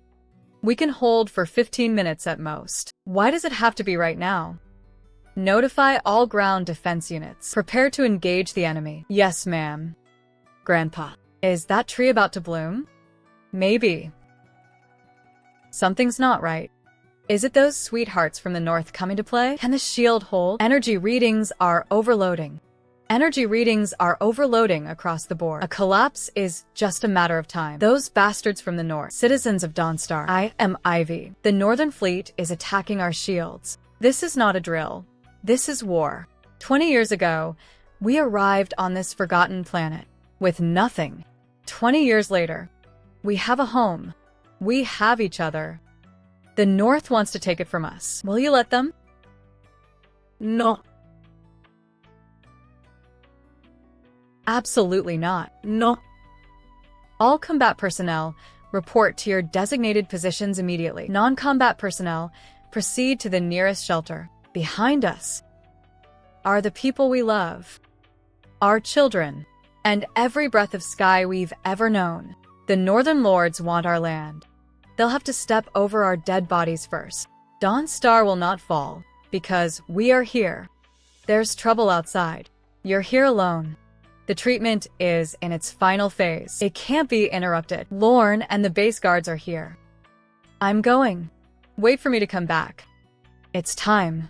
S1: we can hold for 15 minutes at most. Why does it have to be right now? Notify all ground defense units. Prepare to engage the enemy. Yes, ma'am. Grandpa. Is that tree about to bloom? Maybe. Something's not right. Is it those sweethearts from the north coming to play? Can the shield hold? Energy readings are overloading. Energy readings are overloading across the board. A collapse is just a matter of time. Those bastards from the north, citizens of Dawnstar. I am Ivy. The Northern Fleet is attacking our shields. This is not a drill. This is war. 20 years ago, we arrived on this forgotten planet with nothing. 20 years later, we have a home. We have each other. The North wants to take it from us. Will you let them?
S2: No.
S1: Absolutely not.
S2: No.
S1: All combat personnel, report to your designated positions immediately. Non-combat personnel, proceed to the nearest shelter. Behind us are the people we love, our children, and every breath of sky we've ever known. The Northern Lords want our land. They'll have to step over our dead bodies first. Dawnstar will not fall, because we are here. There's trouble outside. You're here alone. The treatment is in its final phase. It can't be interrupted. Lorne and the base guards are here. I'm going. Wait for me to come back. It's time.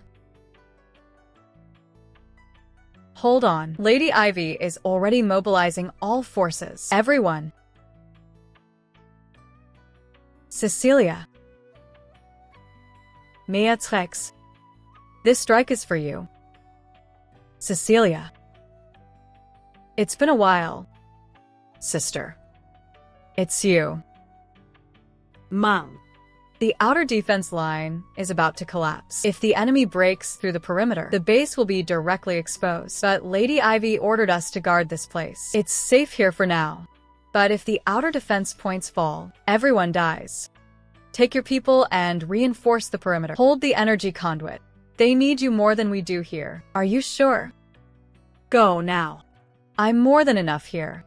S1: Hold on. Lady Ivy is already mobilizing all forces. Everyone. Cecilia. Mia Trex. This strike is for you. Cecilia. It's been a while. Sister. It's you.
S2: Mom.
S1: The outer defense line is about to collapse. If the enemy breaks through the perimeter, the base will be directly exposed. But Lady Ivy ordered us to guard this place. It's safe here for now. But if the outer defense points fall, everyone dies. Take your people and reinforce the perimeter. Hold the energy conduit. They need you more than we do here. Are you sure?
S2: Go now.
S1: I'm more than enough here.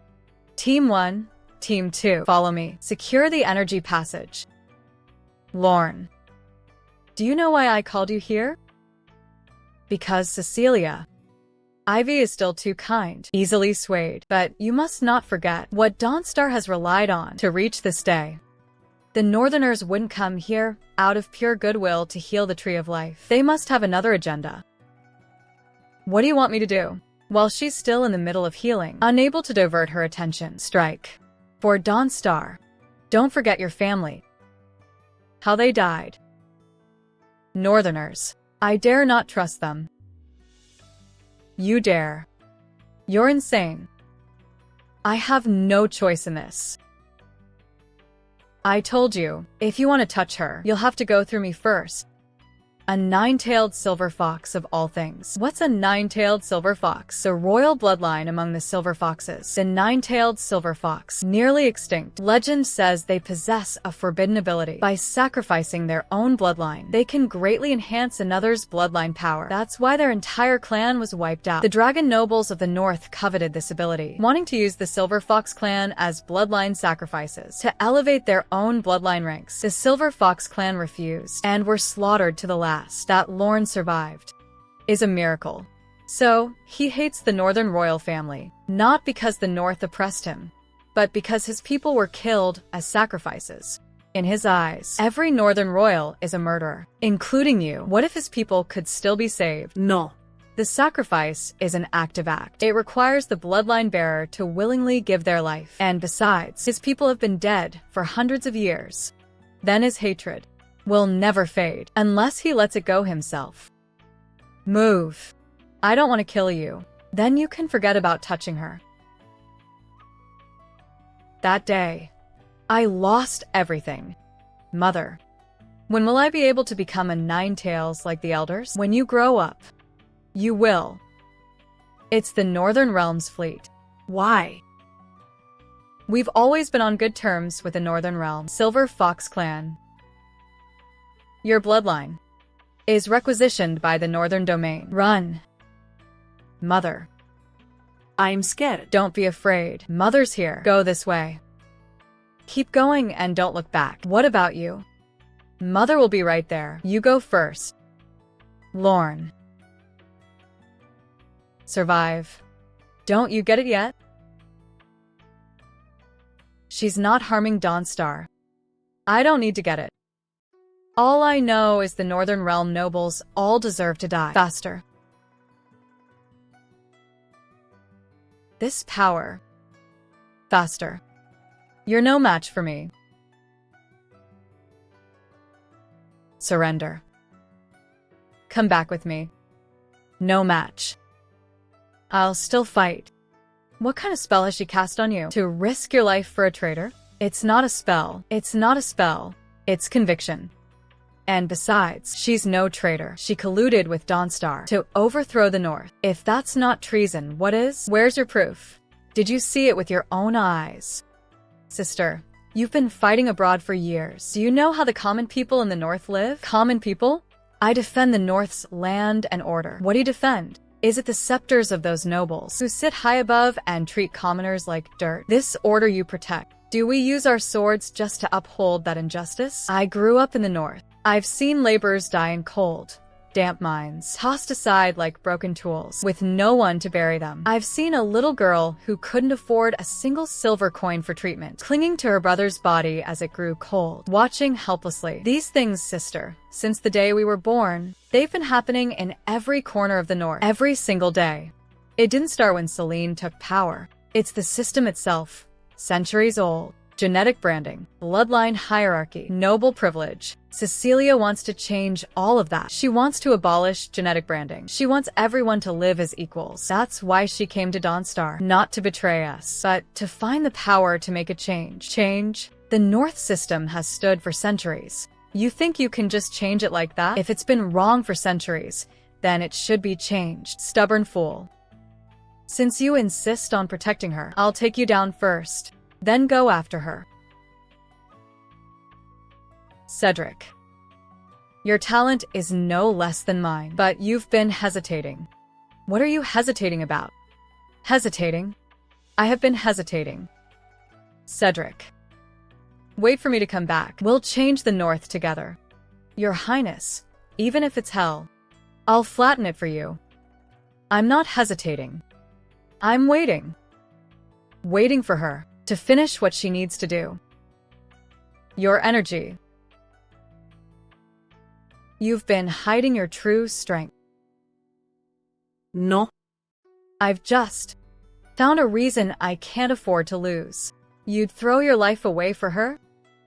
S1: Team 1, Team 2, follow me. Secure the energy passage. Lorne. Do you know why I called you here? Because Cecilia. Ivy is still too kind, easily swayed, but you must not forget what Dawnstar has relied on to reach this day. The Northerners wouldn't come here out of pure goodwill to heal the Tree of Life. They must have another agenda. What do you want me to do? While she's still in the middle of healing, unable to divert her attention, strike. For Dawnstar. Don't forget your family. How they died. Northerners. I dare not trust them. You dare. You're insane. I have no choice in this. I told you, if you want to touch her, you'll have to go through me first. A nine-tailed silver fox of all things. What's a nine-tailed silver fox? The royal bloodline among the silver foxes. The nine-tailed silver fox, nearly extinct. Legend says they possess a forbidden ability. By sacrificing their own bloodline, they can greatly enhance another's bloodline power. That's why their entire clan was wiped out. The dragon nobles of the north coveted this ability, wanting to use the silver fox clan as bloodline sacrifices to elevate their own bloodline ranks. The silver fox clan refused and were slaughtered to the last. That Lorne survived is a miracle. So, he hates the Northern royal family, not because the North oppressed him, but because his people were killed as sacrifices. In his eyes, every Northern royal is a murderer, including you. What if his people could still be saved?
S2: No.
S1: The sacrifice is an active act. It requires the bloodline bearer to willingly give their life. And besides, his people have been dead for hundreds of years. Then his hatred will never fade unless he lets it go himself. Move. I don't want to kill you. Then you can forget about touching her. That day, I lost everything. Mother. When will I be able to become a nine-tails like the elders? When you grow up. You will. It's the Northern Realms fleet.
S2: Why?
S1: We've always been on good terms with the Northern Realm. Silver Fox Clan. Your bloodline is requisitioned by the Northern Domain. Run. Mother.
S2: I'm scared.
S1: Don't be afraid. Mother's here. Go this way. Keep going and don't look back. What about you? Mother will be right there. You go first. Lorne. Survive. Don't you get it yet? She's not harming Dawnstar. I don't need to get it. All I know is the Northern Realm nobles all deserve to die. Faster. This power. Faster. You're no match for me. Surrender. Come back with me. No match. I'll still fight. What kind of spell has she cast on you? To risk your life for a traitor? It's not a spell. It's not a spell. It's conviction. And besides, she's no traitor. She colluded with Dawnstar to overthrow the North. If that's not treason, what is? Where's your proof? Did you see it with your own eyes? Sister, you've been fighting abroad for years. Do you know how the common people in the North live? Common people? I defend the North's land and order. What do you defend? Is it the scepters of those nobles who sit high above and treat commoners like dirt? This order you protect. Do we use our swords just to uphold that injustice? I grew up in the North. I've seen laborers die in cold, damp mines, tossed aside like broken tools, with no one to bury them. I've seen a little girl who couldn't afford a single silver coin for treatment, clinging to her brother's body as it grew cold, watching helplessly. These things, sister, since the day we were born, they've been happening in every corner of the North, every single day. It didn't start when Celine took power. It's the system itself, centuries old. Genetic branding, bloodline hierarchy, noble privilege. Cecilia wants to change all of that. She wants to abolish genetic branding. She wants everyone to live as equals. That's why she came to Dawnstar. Not to betray us, but to find the power to make a change. Change? The North system has stood for centuries. You think you can just change it like that? If it's been wrong for centuries, then it should be changed. Stubborn fool. Since you insist on protecting her, I'll take you down first. Then go after her. Cedric. Your talent is no less than mine, but you've been hesitating. What are you hesitating about? Hesitating? I have been hesitating. Cedric. Wait for me to come back. We'll change the North together. Your Highness, even if it's hell, I'll flatten it for you. I'm not hesitating. I'm waiting. Waiting for her to finish what she needs to do. Your energy. You've been hiding your true strength.
S2: No.
S1: I've just found a reason I can't afford to lose. You'd throw your life away for her?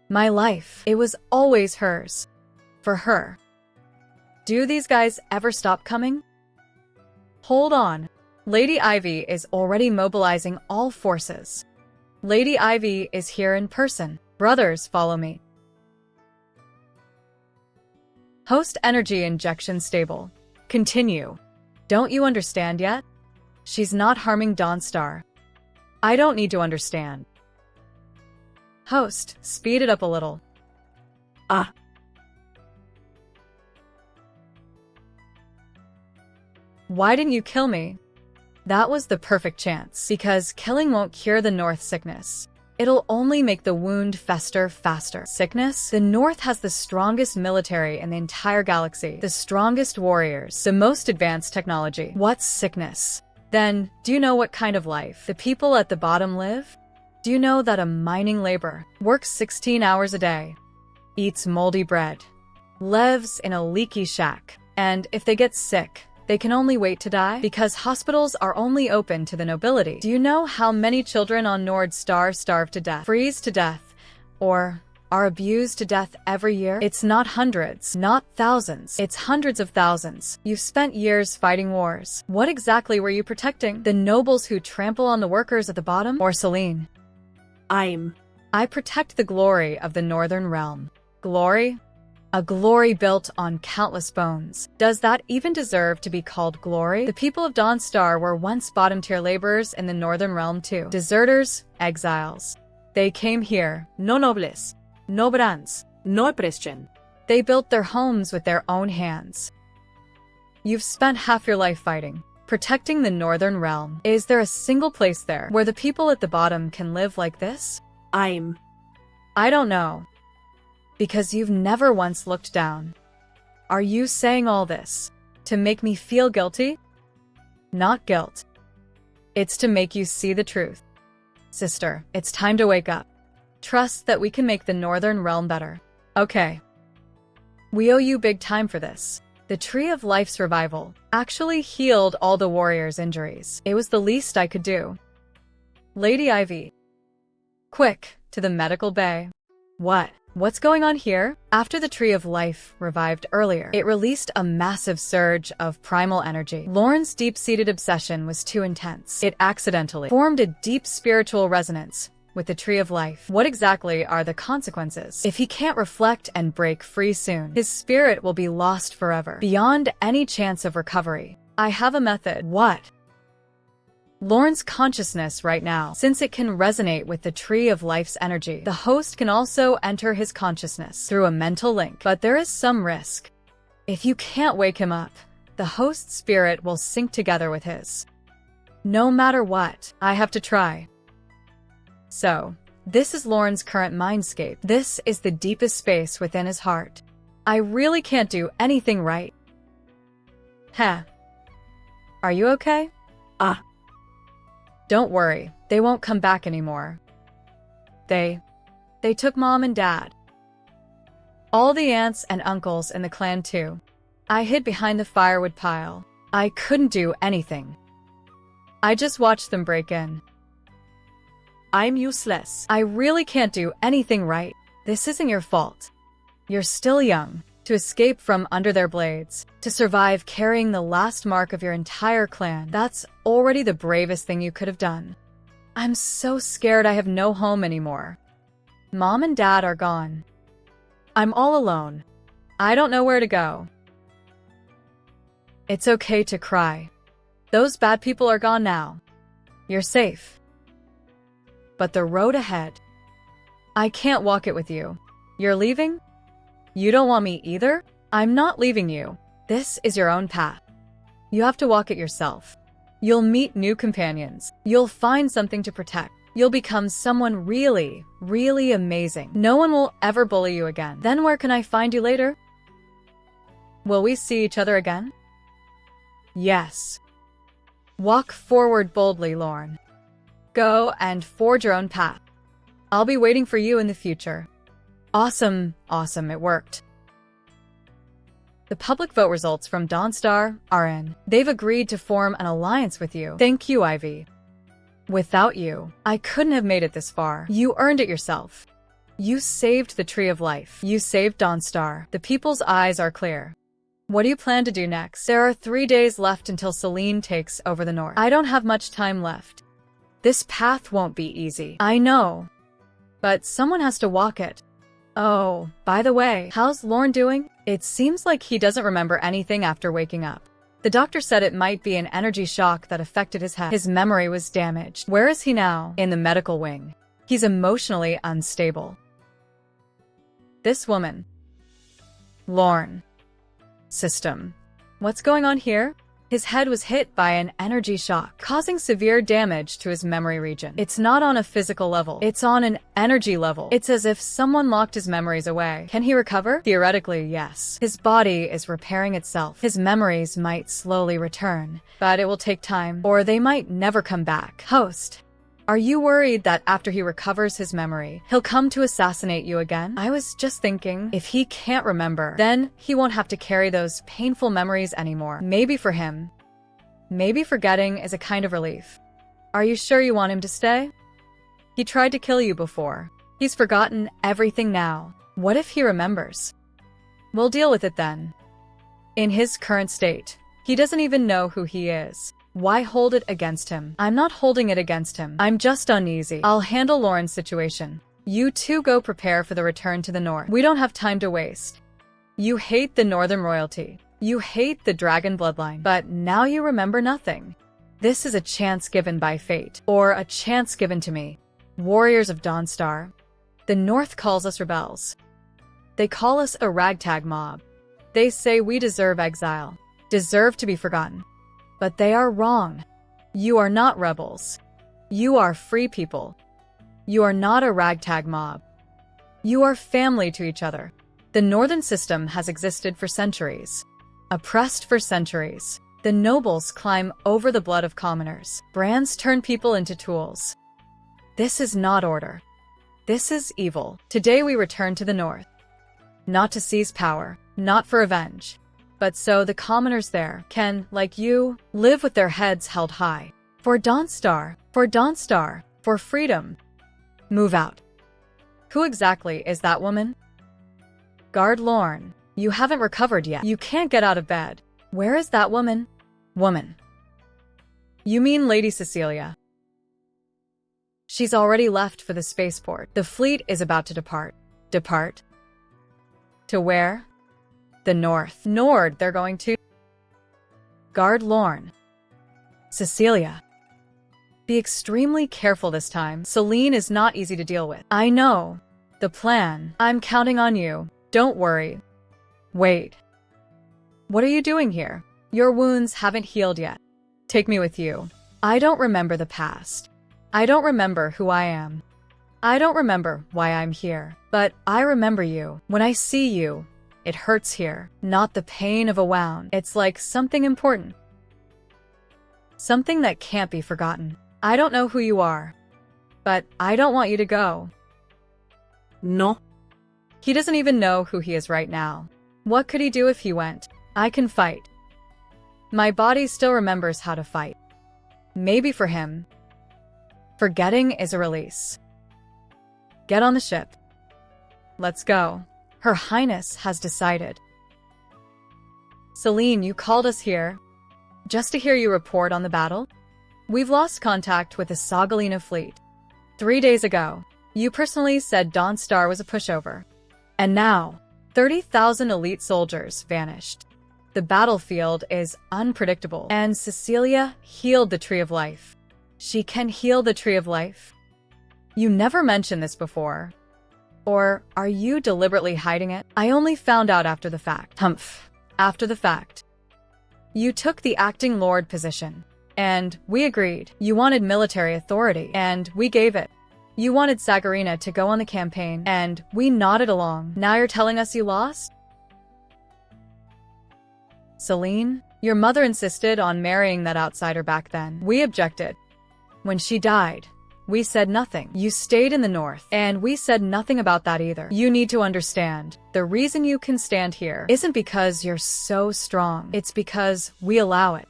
S1: My life. It was always hers. For her. Do these guys ever stop coming? Hold on. Lady Ivy is already mobilizing all forces. Lady Ivy is here in person. Brothers, follow me. Host energy injection stable. Continue. Don't you understand yet? She's not harming Dawnstar. I don't need to understand. Host, speed it up a little.
S2: Ah.
S1: Why didn't you kill me? That was the perfect chance, because killing won't cure the North sickness. It'll only make the wound fester faster. Sickness? The North has the strongest military in the entire galaxy, the strongest warriors, the most advanced technology. What's sickness? Then, do you know what kind of life the people at the bottom live? Do you know that a mining laborer works 16 hours a day, eats moldy bread, lives in a leaky shack, and if they get sick, they can only wait to die because hospitals are only open to the nobility? Do you know how many children on Dawnstar starve to death, freeze to death, or are abused to death every year? It's not hundreds, not thousands. It's hundreds of thousands. You've spent years fighting wars. What exactly were you protecting? The nobles who trample on the workers at the bottom? Or Celine? I protect the glory of the Northern Realm. Glory? A glory built on countless bones. Does that even deserve to be called glory? The people of Dawnstar were once bottom-tier laborers in the Northern Realm too. Deserters, exiles. They came here, no nobles, no brands,
S2: no Christian.
S1: They built their homes with their own hands. You've spent half your life fighting, protecting the Northern Realm. Is there a single place there where the people at the bottom can live like this? I don't know. Because you've never once looked down. Are you saying all this to make me feel guilty? Not guilt. It's to make you see the truth. Sister, it's time to wake up. Trust that we can make the Northern Realm better. Okay. We owe you big time for this. The Tree of Life's revival actually healed all the warriors' injuries. It was the least I could do. Lady Ivy. Quick, to the medical bay. What? What's going on here? After the Tree of Life revived earlier, it released a massive surge of primal energy. Lauren's deep-seated obsession was too intense. It accidentally formed a deep spiritual resonance with the Tree of Life. What exactly are the consequences? If he can't reflect and break free soon, his spirit will be lost forever, beyond any chance of recovery. I have a method. What? Lauren's consciousness right now, since it can resonate with the Tree of Life's energy, the host can also enter his consciousness through a mental link, but there is some risk. If you can't wake him up, the host's spirit will sync together with his. No matter what, I have to try. So, this is Lauren's current mindscape. This is the deepest space within his heart. I really can't do anything right. Heh. Are you okay? Don't worry, they won't come back anymore. They took Mom and Dad. All the aunts and uncles in the clan too. I hid behind the firewood pile. I couldn't do anything. I just watched them break in. I'm useless. I really can't do anything right. This isn't your fault. You're still young to escape from under their blades, to survive carrying the last mark of your entire clan. That's already the bravest thing you could have done. I'm so scared I have no home anymore. Mom and Dad are gone. I'm all alone. I don't know where to go. It's okay to cry. Those bad people are gone now. You're safe. But the road ahead, I can't walk it with you. You're leaving? You don't want me either? I'm not leaving you. This is your own path. You have to walk it yourself. You'll meet new companions. You'll find something to protect. You'll become someone really, really amazing. No one will ever bully you again. Then where can I find you later? Will we see each other again? Yes. Walk forward boldly, Lauren. Go and forge your own path. I'll be waiting for you in the future. Awesome, it worked. The public vote results from Dawnstar are in. They've agreed to form an alliance with you. Thank you, Ivy. Without you, I couldn't have made it this far. You earned it yourself. You saved the Tree of Life. You saved Dawnstar. The people's eyes are clear. What do you plan to do next? There are 3 days left until Celine takes over the North. I don't have much time left. This path won't be easy. I know. But someone has to walk it. Oh, by the way, how's Lorne doing? It seems like he doesn't remember anything after waking up. The doctor said it might be an energy shock that affected his head. His memory was damaged. Where is he now? In the medical wing. He's emotionally unstable. This woman. Lorne. System. What's going on here? His head was hit by an energy shock, causing severe damage to his memory region. It's not on a physical level. It's on an energy level. It's as if someone locked his memories away. Can he recover? Theoretically, yes. His body is repairing itself. His memories might slowly return, but it will take time, or they might never come back. Host. Are you worried that after he recovers his memory, he'll come to assassinate you again? I was just thinking, if he can't remember, then he won't have to carry those painful memories anymore. Maybe for him. Maybe forgetting is a kind of relief. Are you sure you want him to stay? He tried to kill you before. He's forgotten everything now. What if he remembers? We'll deal with it then. In his current state, he doesn't even know who he is. Why hold it against him? I'm not holding it against him. I'm just uneasy. I'll handle Lorne's situation. You two go prepare for the return to the north. We don't have time to waste. You hate the northern royalty. You hate the dragon bloodline. But now you remember nothing. This is a chance given by fate. Or a chance given to me. Warriors of Dawnstar. The north calls us rebels. They call us a ragtag mob. They say we deserve exile. Deserve to be forgotten. But they are wrong. You are not rebels. You are free people. You are not a ragtag mob. You are family to each other. The northern system has existed for centuries. Oppressed for centuries. The nobles climb over the blood of commoners. Brands turn people into tools. This is not order. This is evil. Today we return to the north. Not to seize power, not for revenge. But so the commoners there can, like you, live with their heads held high. For Dawnstar, for freedom. Move out. Who exactly is that woman? Guard Lorne, you haven't recovered yet. You can't get out of bed. Where is that woman? Woman. You mean Lady Cecilia. She's already left for the spaceport. The fleet is about to depart. Depart? To where? The north. Nord, they're going to. Guard Lorne. Cecilia. Be extremely careful this time. Celine is not easy to deal with. I know. The plan. I'm counting on you. Don't worry. Wait. What are you doing here? Your wounds haven't healed yet. Take me with you. I don't remember the past. I don't remember who I am. I don't remember why I'm here. But I remember you. When I see you, it hurts here, not the pain of a wound. It's like something important. Something that can't be forgotten. I don't know who you are, but I don't want you to go.
S2: No.
S1: He doesn't even know who he is right now. What could he do if he went? I can fight. My body still remembers how to fight. Maybe for him, forgetting is a release. Get on the ship. Let's go. Her Highness has decided. Celine, you called us here just to hear you report on the battle? We've lost contact with the Sagalina fleet. 3 days ago, you personally said Dawnstar was a pushover. And now, 30,000 elite soldiers vanished. The battlefield is unpredictable, and Cecilia healed the Tree of Life. She can heal the Tree of Life? You never mentioned this before. Or are you deliberately hiding it? I only found out after the fact. Humph. After the fact. You took the acting lord position. And we agreed. You wanted military authority, and we gave it. You wanted Sagarina to go on the campaign, and we nodded along. Now you're telling us you lost? Celine, your mother insisted on marrying that outsider back then. We objected. When she died, we said nothing. You stayed in the north, and we said nothing about that either. You need to understand, the reason you can stand here isn't because you're so strong. It's because we allow it.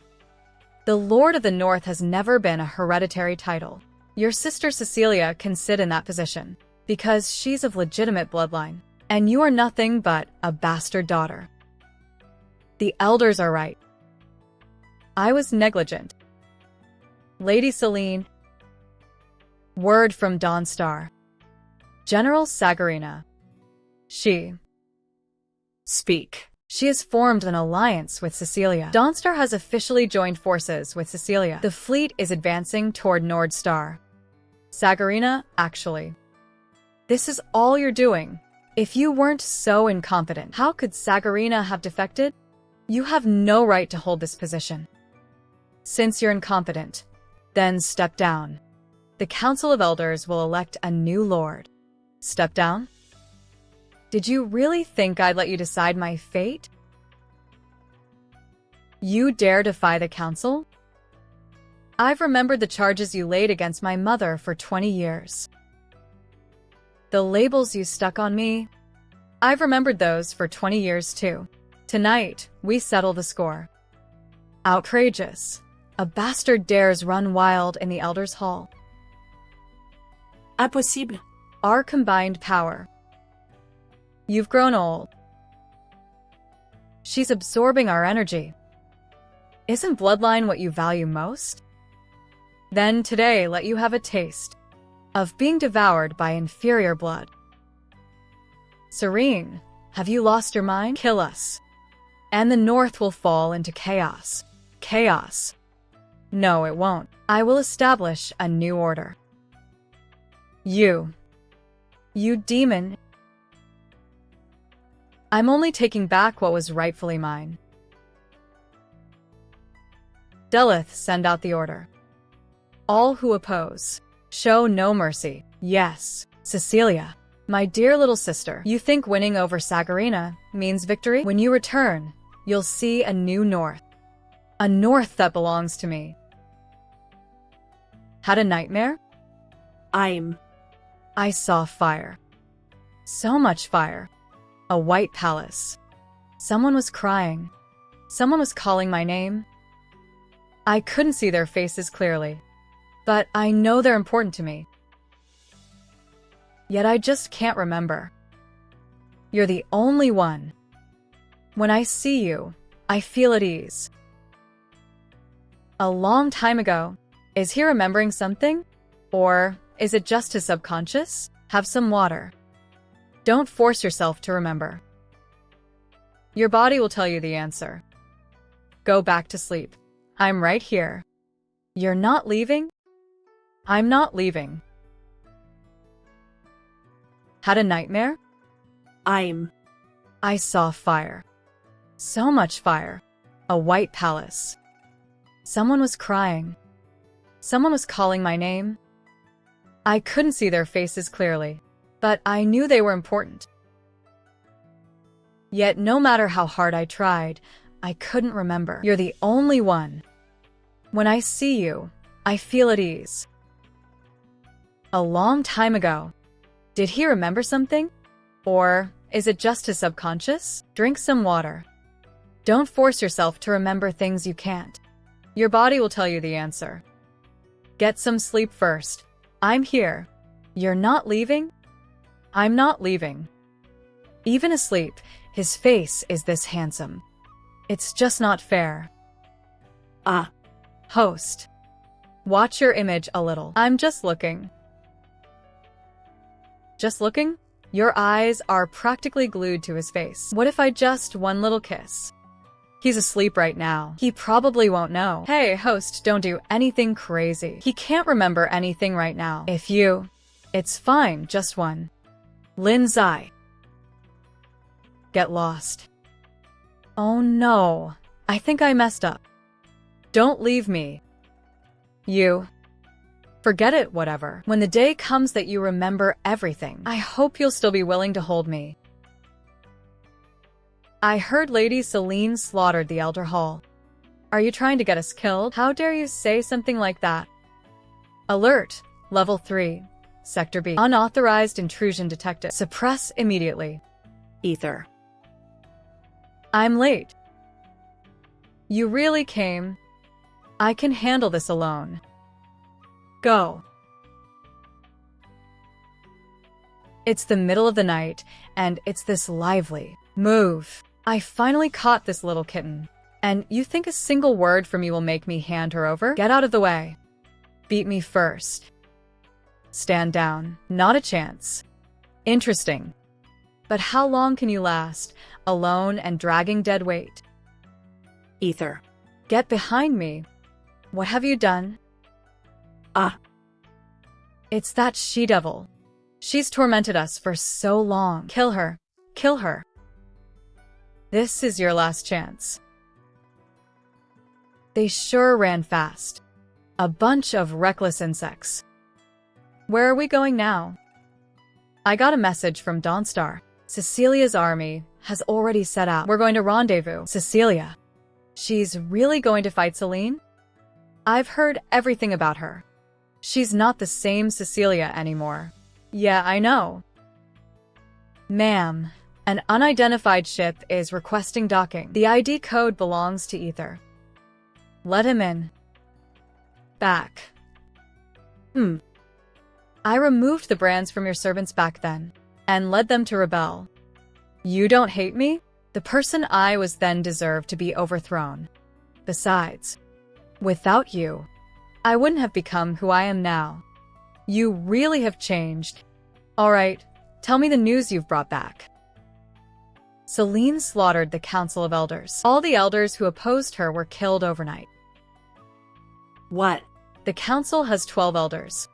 S1: The Lord of the North has never been a hereditary title. Your sister Cecilia can sit in that position, because she's of legitimate bloodline, and you are nothing but a bastard daughter. The elders are right. I was negligent. Lady Celine. Word from Dawnstar. General Sagarina.
S2: Speak.
S1: She has formed an alliance with Cecilia. Dawnstar has officially joined forces with Cecilia. The fleet is advancing toward Nordstar. Sagarina, actually. This is all you're doing. If you weren't so incompetent, how could Sagarina have defected? You have no right to hold this position. Since you're incompetent, then step down. The Council of Elders will elect a new lord. Step down? Did you really think I'd let you decide my fate? You dare defy the council? I've remembered the charges you laid against my mother for 20 years. The labels you stuck on me, I've remembered those for 20 years too. Tonight, we settle the score. Outrageous. A bastard dares run wild in the Elders' Hall.
S2: Impossible.
S1: Our combined power. You've grown old. She's absorbing our energy. Isn't bloodline what you value most? Then today let you have a taste of being devoured by inferior blood. Serene, have you lost your mind? Kill us, and the North will fall into chaos. Chaos. No, it won't. I will establish a new order. You demon. I'm only taking back what was rightfully mine. Delith, send out the order. All who oppose, show no mercy. Yes, Cecilia, my dear little sister, you think winning over Sagarina means victory? When you return, you'll see a new North. A North that belongs to me. Had a nightmare? I saw fire. So much fire. A white palace. Someone was crying. Someone was calling my name. I couldn't see their faces clearly, but I know they're important to me. Yet I just can't remember. You're the only one. When I see you, I feel at ease. A long time ago. Is he remembering something? Or is it just his subconscious? Have some water. Don't force yourself to remember. Your body will tell you the answer. Go back to sleep. I'm right here. You're not leaving? I'm not leaving. Had a nightmare? I saw fire. So much fire. A white palace. Someone was crying. Someone was calling my name. I couldn't see their faces clearly, but I knew they were important. Yet no matter how hard I tried, I couldn't remember. You're the only one. When I see you, I feel at ease. A long time ago. Did he remember something? Or is it just his subconscious? Drink some water. Don't force yourself to remember things you can't. Your body will tell you the answer. Get some sleep first. I'm here. You're not leaving? I'm not leaving. Even asleep, his face is this handsome. It's just not fair. Host. Watch your image a little. I'm just looking. Just looking? Your eyes are practically glued to his face. What if I just one little kiss? He's asleep right now. He probably won't know. Hey, host, don't do anything crazy. He can't remember anything right now. It's fine, just one. Lin's eye. Get lost. Oh no, I think I messed up. Don't leave me. Forget it, whatever. When the day comes that you remember everything, I hope you'll still be willing to hold me. I heard Lady Celine slaughtered the Elder Hall. Are you trying to get us killed? How dare you say something like that? Alert, Level 3, Sector B. Unauthorized intrusion detected. Suppress immediately.
S2: Ether.
S1: I'm late. You really came? I can handle this alone. Go. It's the middle of the night, and it's this lively. Move. I finally caught this little kitten. And you think a single word from me will make me hand her over? Get out of the way. Beat me first. Stand down. Not a chance. Interesting. But how long can you last, alone and dragging dead weight?
S2: Ether.
S1: Get behind me. What have you done?
S2: Ah.
S1: It's that she-devil. She's tormented us for so long. Kill her. Kill her. This is your last chance. They sure ran fast. A bunch of reckless insects. Where are we going now? I got a message from Dawnstar. Cecilia's army has already set out. We're going to rendezvous. Cecilia. She's really going to fight Celine? I've heard everything about her. She's not the same Cecilia anymore. Yeah, I know. Ma'am, an unidentified ship is requesting docking. The ID code belongs to Ether. Let him in. Back. I removed the brands from your servants back then, and led them to rebel. You don't hate me? The person I was then deserved to be overthrown. Besides, without you, I wouldn't have become who I am now. You really have changed. All right, tell me the news you've brought back. Celine slaughtered the Council of Elders. All the elders who opposed her were killed overnight.
S2: What?
S1: The council has 12 elders.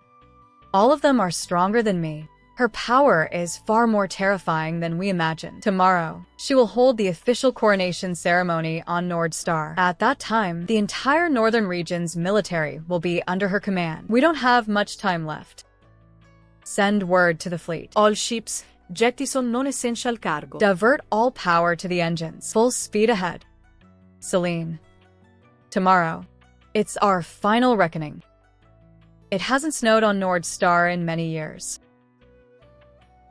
S1: All of them are stronger than me. Her power is far more terrifying than we imagined. Tomorrow, she will hold the official coronation ceremony on Dawnstar. At that time, the entire northern region's military will be under her command. We don't have much time left. Send word to the fleet.
S2: All ships, jettison non essential cargo.
S1: Divert all power to the engines. Full speed ahead. Celine. Tomorrow, it's our final reckoning. It hasn't snowed on Dawnstar in many years.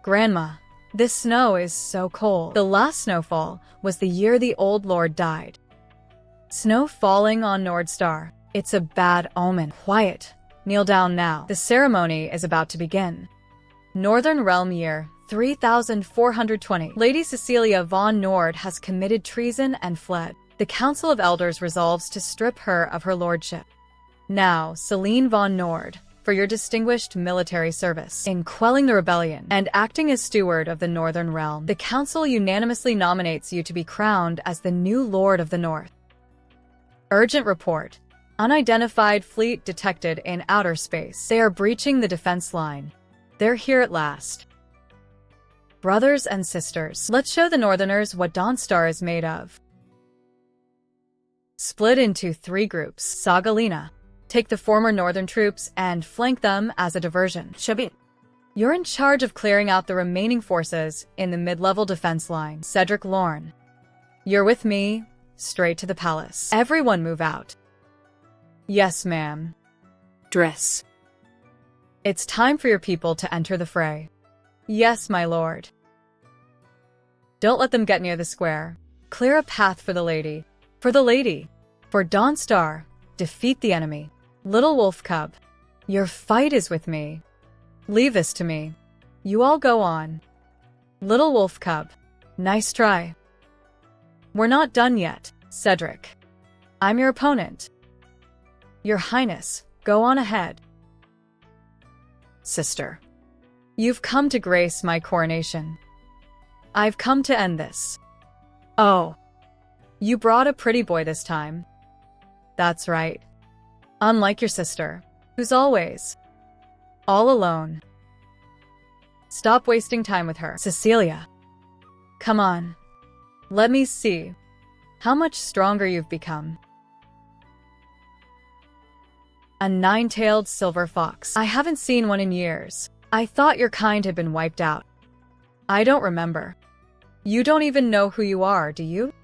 S1: Grandma, this snow is so cold. The last snowfall was the year the old lord died. Snow falling on Dawnstar. It's a bad omen. Quiet. Kneel down now. The ceremony is about to begin. Northern Realm year 3420. Lady Cecilia von Nord has committed treason and fled. The Council of Elders resolves to strip her of her lordship. Now, Celine von Nord, for your distinguished military service in quelling the rebellion and acting as steward of the Northern Realm, the Council unanimously nominates you to be crowned as the new Lord of the North. Urgent report. Unidentified fleet detected in outer space. They are breaching the defense line. They're here at last. Brothers and sisters, let's show the Northerners what Dawnstar is made of. Split into 3 groups. Sagalina. Take the former northern troops and flank them as a diversion.
S2: Shabin.
S1: You're in charge of clearing out the remaining forces in the mid-level defense line. Cedric Lorne. You're with me, straight to the palace. Everyone move out. Yes, ma'am.
S2: Dress.
S1: It's time for your people to enter the fray. Yes, my lord. Don't let them get near the square. Clear a path for the lady. For the lady. For Dawnstar. Defeat the enemy. Little wolf cub. Your fight is with me. Leave this to me. You all go on. Little wolf cub. Nice try. We're not done yet, Cedric. I'm your opponent. Your Highness, go on ahead. Sister. You've come to grace my coronation. I've come to end this. Oh. You brought a pretty boy this time. That's right. Unlike your sister, who's always all alone. Stop wasting time with her. Cecilia. Come on. Let me see how much stronger you've become. A 9-tailed silver fox. I haven't seen one in years. I thought your kind had been wiped out. I don't remember. You don't even know who you are, do you?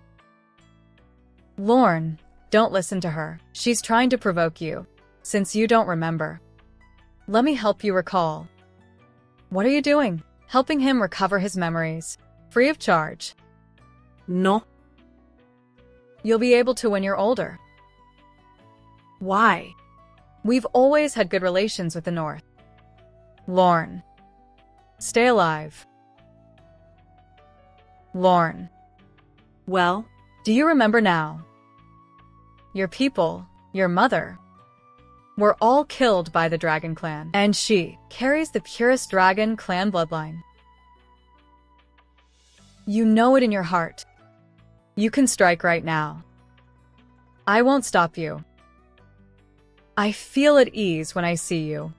S1: Lorne, don't listen to her. She's trying to provoke you, since you don't remember. Let me help you recall. What are you doing? Helping him recover his memories, free of charge.
S2: No.
S1: You'll be able to when you're older.
S2: Why?
S1: We've always had good relations with the North. Lorne. Stay alive. Lorne.
S2: Well?
S1: Do you remember now? Your people, your mother, were all killed by the Dragon Clan, and she carries the purest Dragon Clan bloodline. You know it in your heart. You can strike right now. I won't stop you. I feel at ease when I see you.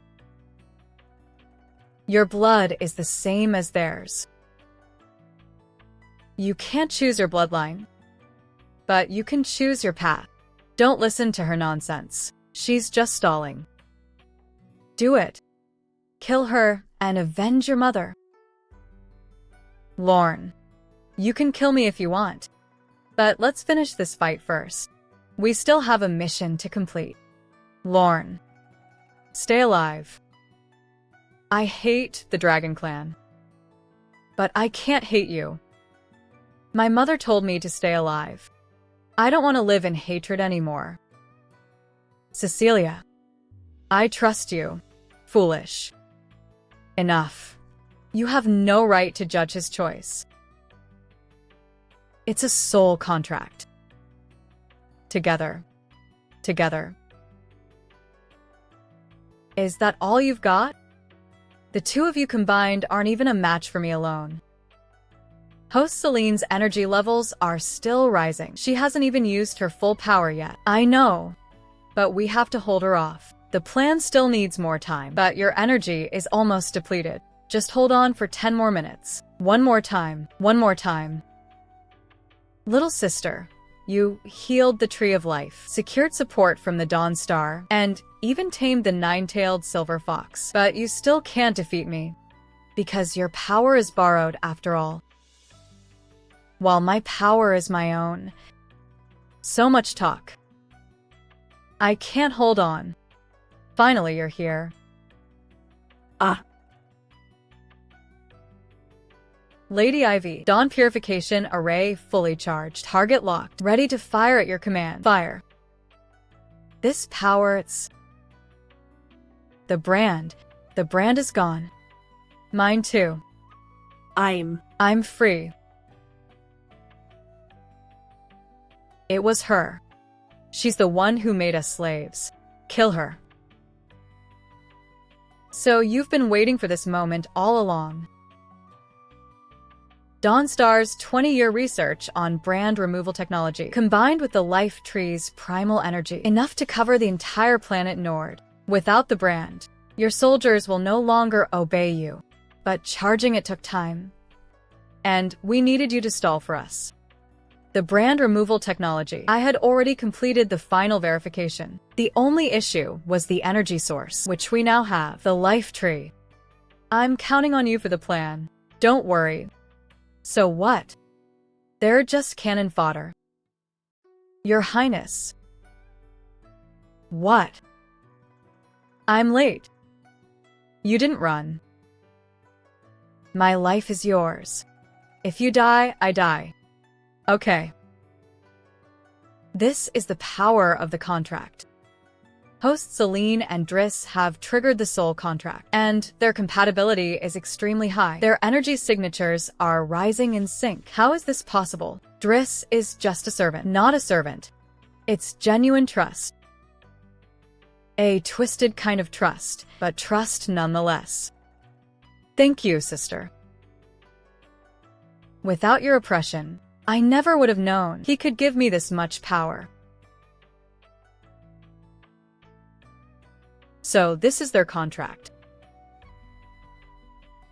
S1: Your blood is the same as theirs. You can't choose your bloodline, but you can choose your path. Don't listen to her nonsense. She's just stalling. Do it. Kill her and avenge your mother. Lorne, you can kill me if you want, but let's finish this fight first. We still have a mission to complete. Lorne, stay alive. I hate the Dragon Clan, but I can't hate you. My mother told me to stay alive. I don't want to live in hatred anymore. Cecilia, I trust you. Foolish. Enough. You have no right to judge his choice. It's a soul contract. Together. Together. Is that all you've got? The two of you combined aren't even a match for me alone. Host Celine's energy levels are still rising. She hasn't even used her full power yet. I know, but we have to hold her off. The plan still needs more time, but your energy is almost depleted. Just hold on for 10 more minutes. One more time. One more time. Little sister, you healed the Tree of Life, secured support from the Dawnstar, and even tamed the nine-tailed silver fox. But you still can't defeat me, because your power is borrowed after all. While my power is my own. So much talk. I can't hold on. Finally, you're here.
S2: Ah.
S1: Lady Ivy, Dawn Purification Array fully charged. Target locked. Ready to fire at your command. Fire. This power, it's... The brand is gone. Mine too.
S2: I'm
S1: free. It was her. She's the one who made us slaves. Kill her. So you've been waiting for this moment all along. Dawnstar's 20-year research on brand removal technology, combined with the life tree's primal energy, enough to cover the entire planet Nord. Without the brand, your soldiers will no longer obey you. But charging it took time. And we needed you to stall for us. The brand removal technology, I had already completed the final verification. The only issue was the energy source, which we now have, the life tree. I'm counting on you for the plan. Don't worry. So what? They're just cannon fodder. Your Highness. What? I'm late. You didn't run. My life is yours. If you die, I die. Okay. This is the power of the contract. Hosts Celine and Driss have triggered the soul contract, and their compatibility is extremely high. Their energy signatures are rising in sync. How is this possible? Driss is just a servant, not a servant. It's genuine trust. A twisted kind of trust, but trust nonetheless. Thank you, sister. Without your oppression, I never would have known he could give me this much power. So this is their contract.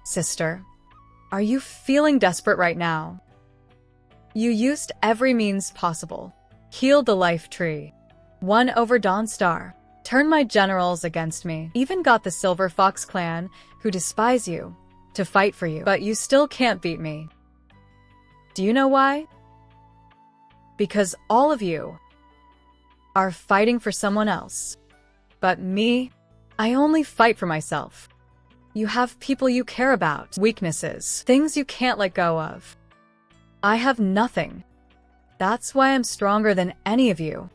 S1: Sister, are you feeling desperate right now? You used every means possible. Healed the life tree. Won over Dawnstar. Turned my generals against me. Even got the Silver Fox clan, who despise you, to fight for you. But you still can't beat me. Do you know why? Because all of you are fighting for someone else. But me, I only fight for myself. You have people you care about, weaknesses, things you can't let go of. I have nothing. That's why I'm stronger than any of you.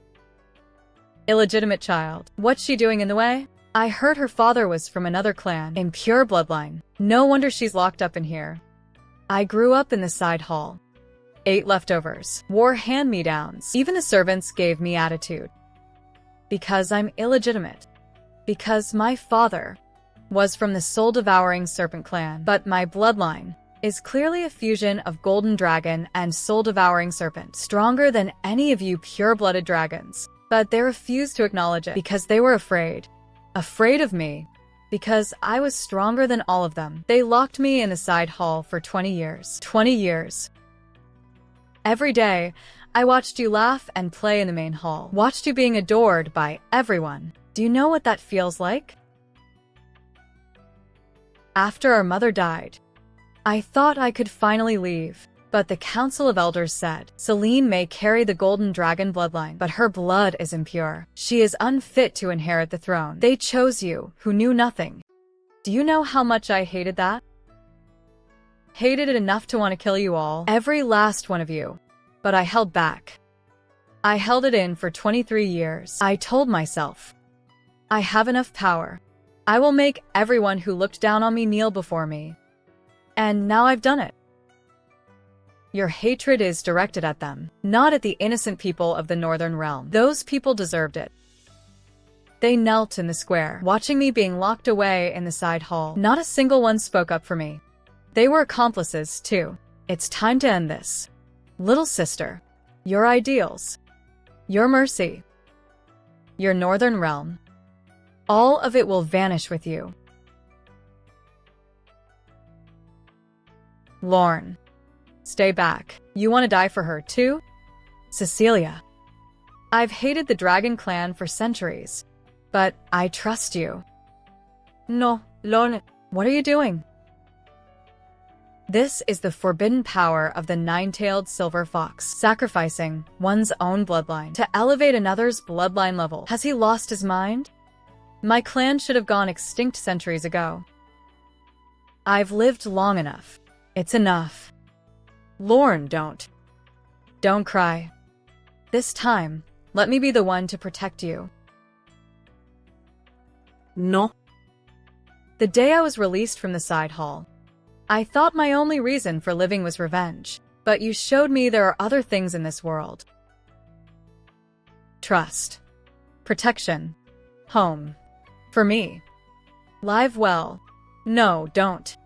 S1: Illegitimate child. What's she doing in the way? I heard her father was from another clan, in pure bloodline. No wonder she's locked up in here. I grew up in the side hall. Ate leftovers, wore hand-me-downs. Even the servants gave me attitude. Because I'm illegitimate. Because my father was from the soul-devouring serpent clan. But my bloodline is clearly a fusion of golden dragon and soul-devouring serpent, stronger than any of you pure-blooded dragons. But they refused to acknowledge it because they were afraid. Afraid of me. Because I was stronger than all of them. They locked me in the side hall for 20 years. 20 years. Every day, I watched you laugh and play in the main hall. Watched you being adored by everyone. Do you know what that feels like? After our mother died, I thought I could finally leave. But the Council of Elders said, Celine may carry the Golden Dragon bloodline, but her blood is impure. She is unfit to inherit the throne. They chose you, who knew nothing. Do you know how much I hated that? Hated it enough to want to kill you all. Every last one of you. But I held back. I held it in for 23 years. I told myself, I have enough power. I will make everyone who looked down on me kneel before me. And now I've done it. Your hatred is directed at them, not at the innocent people of the Northern Realm. Those people deserved it. They knelt in the square, watching me being locked away in the side hall. Not a single one spoke up for me. They were accomplices, too. It's time to end this. Little sister, your ideals, your mercy, your Northern Realm, all of it will vanish with you. Lorne. Stay back. You want to die for her, too? Cecilia. I've hated the Dragon Clan for centuries, but I trust you. No, Lorne. What are you doing? This is the forbidden power of the nine-tailed silver fox, sacrificing one's own bloodline to elevate another's bloodline level. Has he lost his mind? My clan should have gone extinct centuries ago. I've lived long enough. It's enough. Lorne, don't. Don't cry. This time, let me be the one to protect you.
S2: No.
S1: The day I was released from the side hall, I thought my only reason for living was revenge, but you showed me there are other things in this world. Trust. Protection. Home. For me. Live well. No, don't.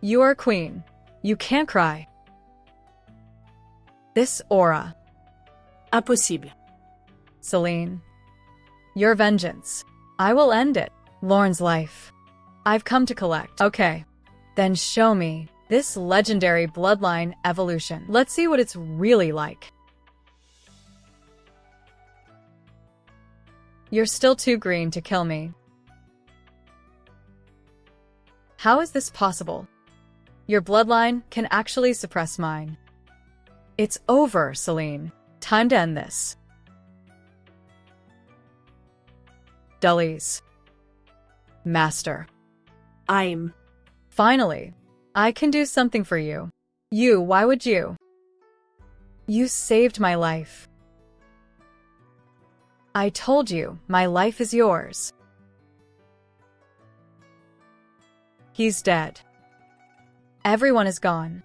S1: You are queen. You can't cry. This aura.
S2: Impossible.
S1: Celine. Your vengeance. I will end it. Lorne's life. I've come to collect. Okay. Then show me this legendary bloodline evolution. Let's see what it's really like. You're still too green to kill me. How is this possible? Your bloodline can actually suppress mine. It's over, Celine. Time to end this. Dullies. Master. Finally, I can do something for you. Why would you? You saved my life. I told you, my life is yours. He's dead. Everyone is gone.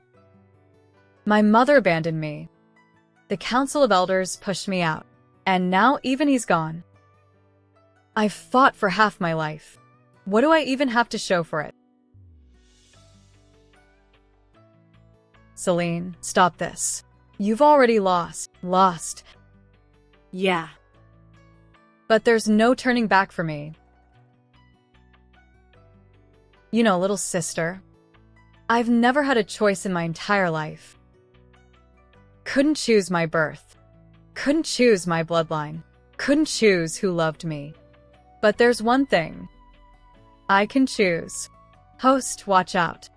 S1: My mother abandoned me. The Council of Elders pushed me out. And now even he's gone. I've fought for half my life. What do I even have to show for it? Celine, stop this. You've already lost. Lost.
S2: Yeah.
S1: But there's no turning back for me. You know, little sister, I've never had a choice in my entire life. Couldn't choose my birth. Couldn't choose my bloodline. Couldn't choose who loved me. But there's one thing. I can choose. Host, watch out.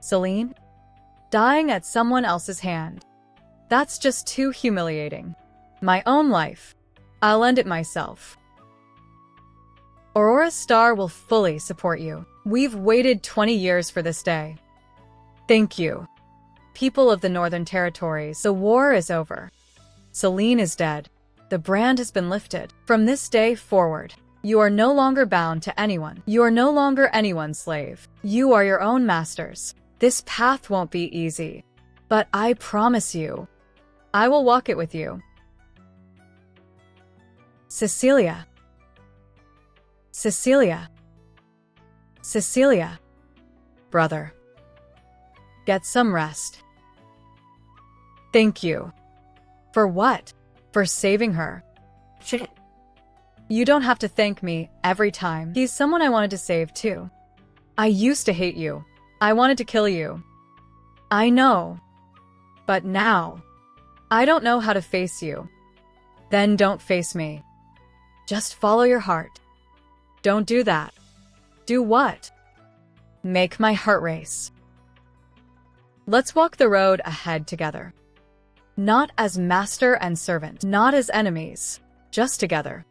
S1: Celine? Dying at someone else's hand. That's just too humiliating. My own life. I'll end it myself. Aurora Star will fully support you. We've waited 20 years for this day. Thank you. People of the Northern Territories, the war is over. Celine is dead. The brand has been lifted. From this day forward, you are no longer bound to anyone. You are no longer anyone's slave. You are your own masters. This path won't be easy, but I promise you, I will walk it with you. Cecilia. Cecilia. Cecilia. Brother. Get some rest. Thank you. For what? For saving her.
S2: Shit.
S1: You don't have to thank me every time. He's someone I wanted to save too. I used to hate you. I wanted to kill you. I know. But now, I don't know how to face you. Then don't face me. Just follow your heart. Don't do that. Do what? Make my heart race. Let's walk the road ahead together. Not as master and servant, not as enemies, just together.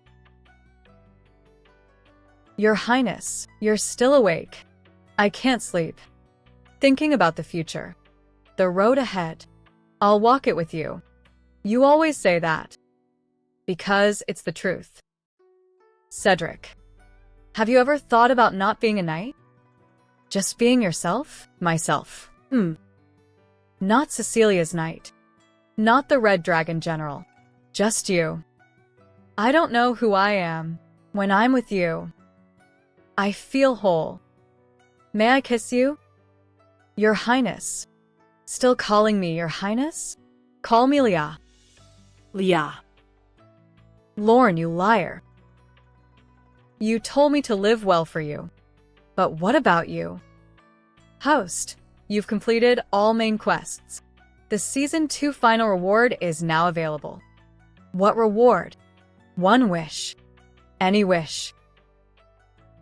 S1: Your Highness, you're still awake. I can't sleep. Thinking about the future. The road ahead. I'll walk it with you. You always say that. Because it's the truth. Cedric. Have you ever thought about not being a knight? Just being yourself? Myself. Not Cecilia's knight. Not the Red Dragon General. Just you. I don't know who I am. When I'm with you, I feel whole. May I kiss you? Your Highness. Still calling me Your Highness? Call me Leah.
S2: Leah.
S1: Lorne, you liar. You told me to live well for you. But what about you? Host, you've completed all main quests. The Season 2 final reward is now available. What reward? One wish. Any wish.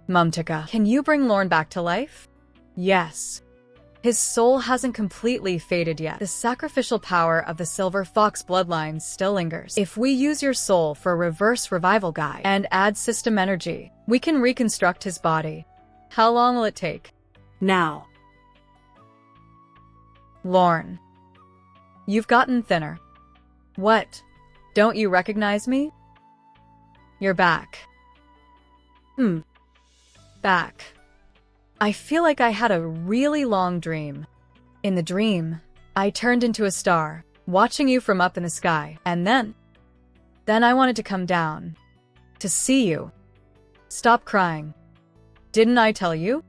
S1: Mumtika, can you bring Lorne back to life? Yes. His soul hasn't completely faded yet. The sacrificial power of the Silver Fox bloodline still lingers. If we use your soul for a reverse revival guide and add system energy, we can reconstruct his body. How long will it take?
S2: Now.
S1: Lorne. You've gotten thinner. What? Don't you recognize me? You're back. Back. I feel like I had a really long dream. In the dream, I turned into a star, watching you from up in the sky, and then I wanted to come down. To see you. Stop crying. Didn't I tell you?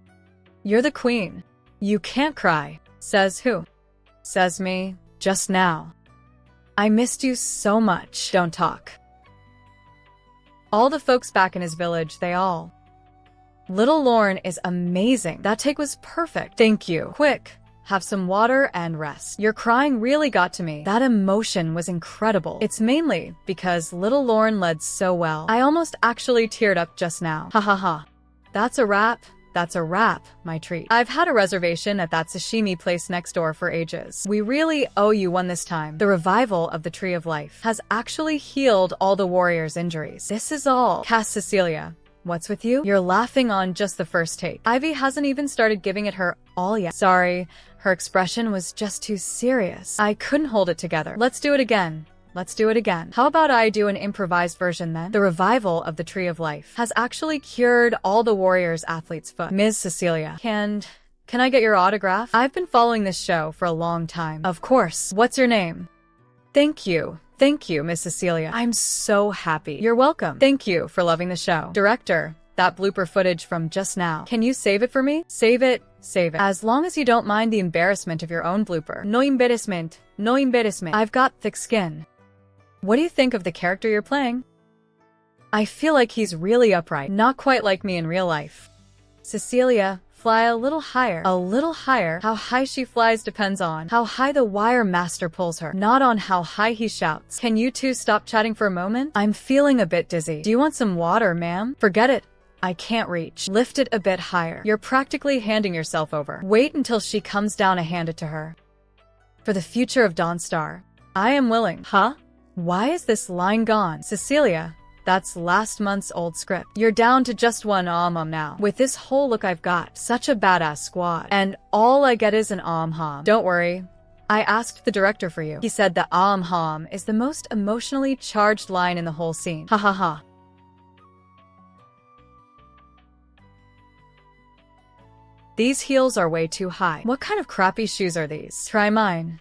S1: You're the queen. You can't cry. Says who? Says me, just now. I missed you so much. Don't talk. All the folks back in his village, they all. Little Lorne is amazing. That take was perfect. Thank you. Quick, have some water and rest. Your crying really got to me. That emotion was incredible. It's mainly because little Lorne led so well. I almost actually teared up just now. Ha ha ha. That's a wrap. That's a wrap, my treat. I've had a reservation at that sashimi place next door for ages. We really owe you one this time. The revival of the Tree of Life has actually healed all the warriors' injuries. This is all. Cass Cecilia. What's with you? You're laughing on just the first take. Ivy hasn't even started giving it her all yet. Sorry, her expression was just too serious. I couldn't hold it together. Let's do it again. Let's do it again. How about I do an improvised version then? The revival of the Tree of Life has actually cured all the warriors' athletes' foot. Ms. Cecilia, can I get your autograph? I've been following this show for a long time. Of course. What's your name? Thank you. Thank you, Miss Cecilia. I'm so happy. You're welcome. Thank you for loving the show. Director, that blooper footage from just now. Can you save it for me? Save it. Save it. As long as you don't mind the embarrassment of your own blooper. No embarrassment. No embarrassment. I've got thick skin. What do you think of the character you're playing? I feel like he's really upright. Not quite like me in real life. Cecilia, fly a little higher. A little higher. How high she flies depends on how high the wire master pulls her, not on how high he shouts. Can you two stop chatting for a moment? I'm feeling a bit dizzy. Do you want some water, ma'am? Forget it. I can't reach. Lift it a bit higher. You're practically handing yourself over. Wait until she comes down to hand it to her. For the future of Dawnstar, I am willing. Huh? Why is this line gone? Cecilia, that's last month's old script. You're down to just one mom now. With this whole look I've got, such a badass squad. And all I get is an hom. Don't worry. I asked the director for you. He said the hom is the most emotionally charged line in the whole scene. Ha ha ha. These heels are way too high. What kind of crappy shoes are these? Try mine.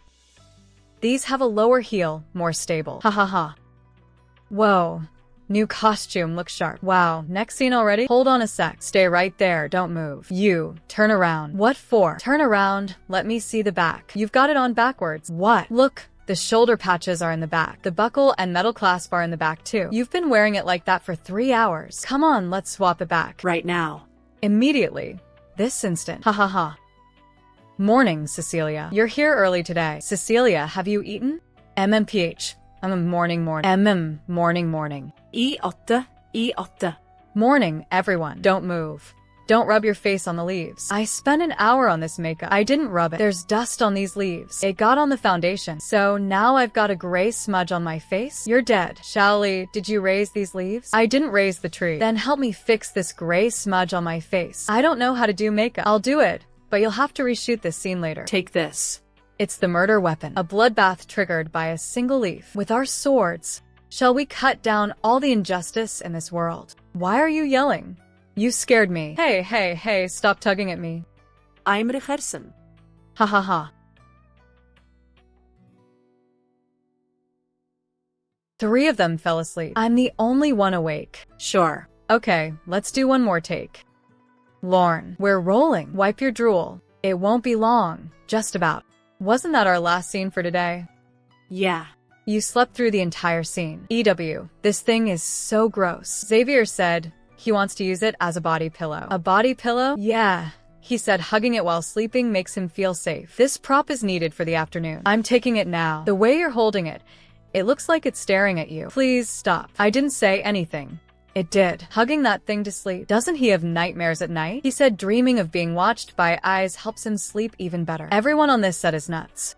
S1: These have a lower heel, more stable. Ha ha ha. Whoa. New costume, look sharp. Wow, next scene already? Hold on a sec. Stay right there, don't move. You, turn around. What for? Turn around, let me see the back. You've got it on backwards. What? Look, the shoulder patches are in the back. The buckle and metal clasp are in the back too. You've been wearing it like that for 3 hours. Come on, let's swap it back.
S2: Right now.
S1: Immediately. This instant. Ha ha ha. Morning, Cecilia. You're here early today. Cecilia, have you eaten? MMPH. Morning. Morning.
S2: E8.
S1: Morning, everyone. Don't move. Don't rub your face on the leaves. I spent an hour on this makeup. I didn't rub it. There's dust on these leaves. It got on the foundation. So now I've got a gray smudge on my face. You're dead. Shaoli, did you raise these leaves? I didn't raise the tree. Then help me fix this gray smudge on my face. I don't know how to do makeup. I'll do it, but you'll have to reshoot this scene later.
S2: Take this.
S1: It's the murder weapon. A bloodbath triggered by a single leaf. With our swords, shall we cut down all the injustice in this world? Why are you yelling? You scared me. Hey, stop tugging at me.
S2: I'm rehearsing.
S1: Ha ha ha. 3 of them fell asleep. I'm the only one awake.
S2: Sure.
S1: Okay, let's do one more take. Lorne, we're rolling. Wipe your drool. It won't be long. Just about. Wasn't that our last scene for today?
S2: Yeah.
S1: You slept through the entire scene. EW, this thing is so gross. Xavier said he wants to use it as a body pillow. A body pillow? Yeah. He said hugging it while sleeping makes him feel safe. This prop is needed for the afternoon. I'm taking it now. The way you're holding it, it looks like it's staring at you. Please stop. I didn't say anything. It did. Hugging that thing to sleep. Doesn't he have nightmares at night? He said dreaming of being watched by eyes helps him sleep even better. Everyone on this set is nuts.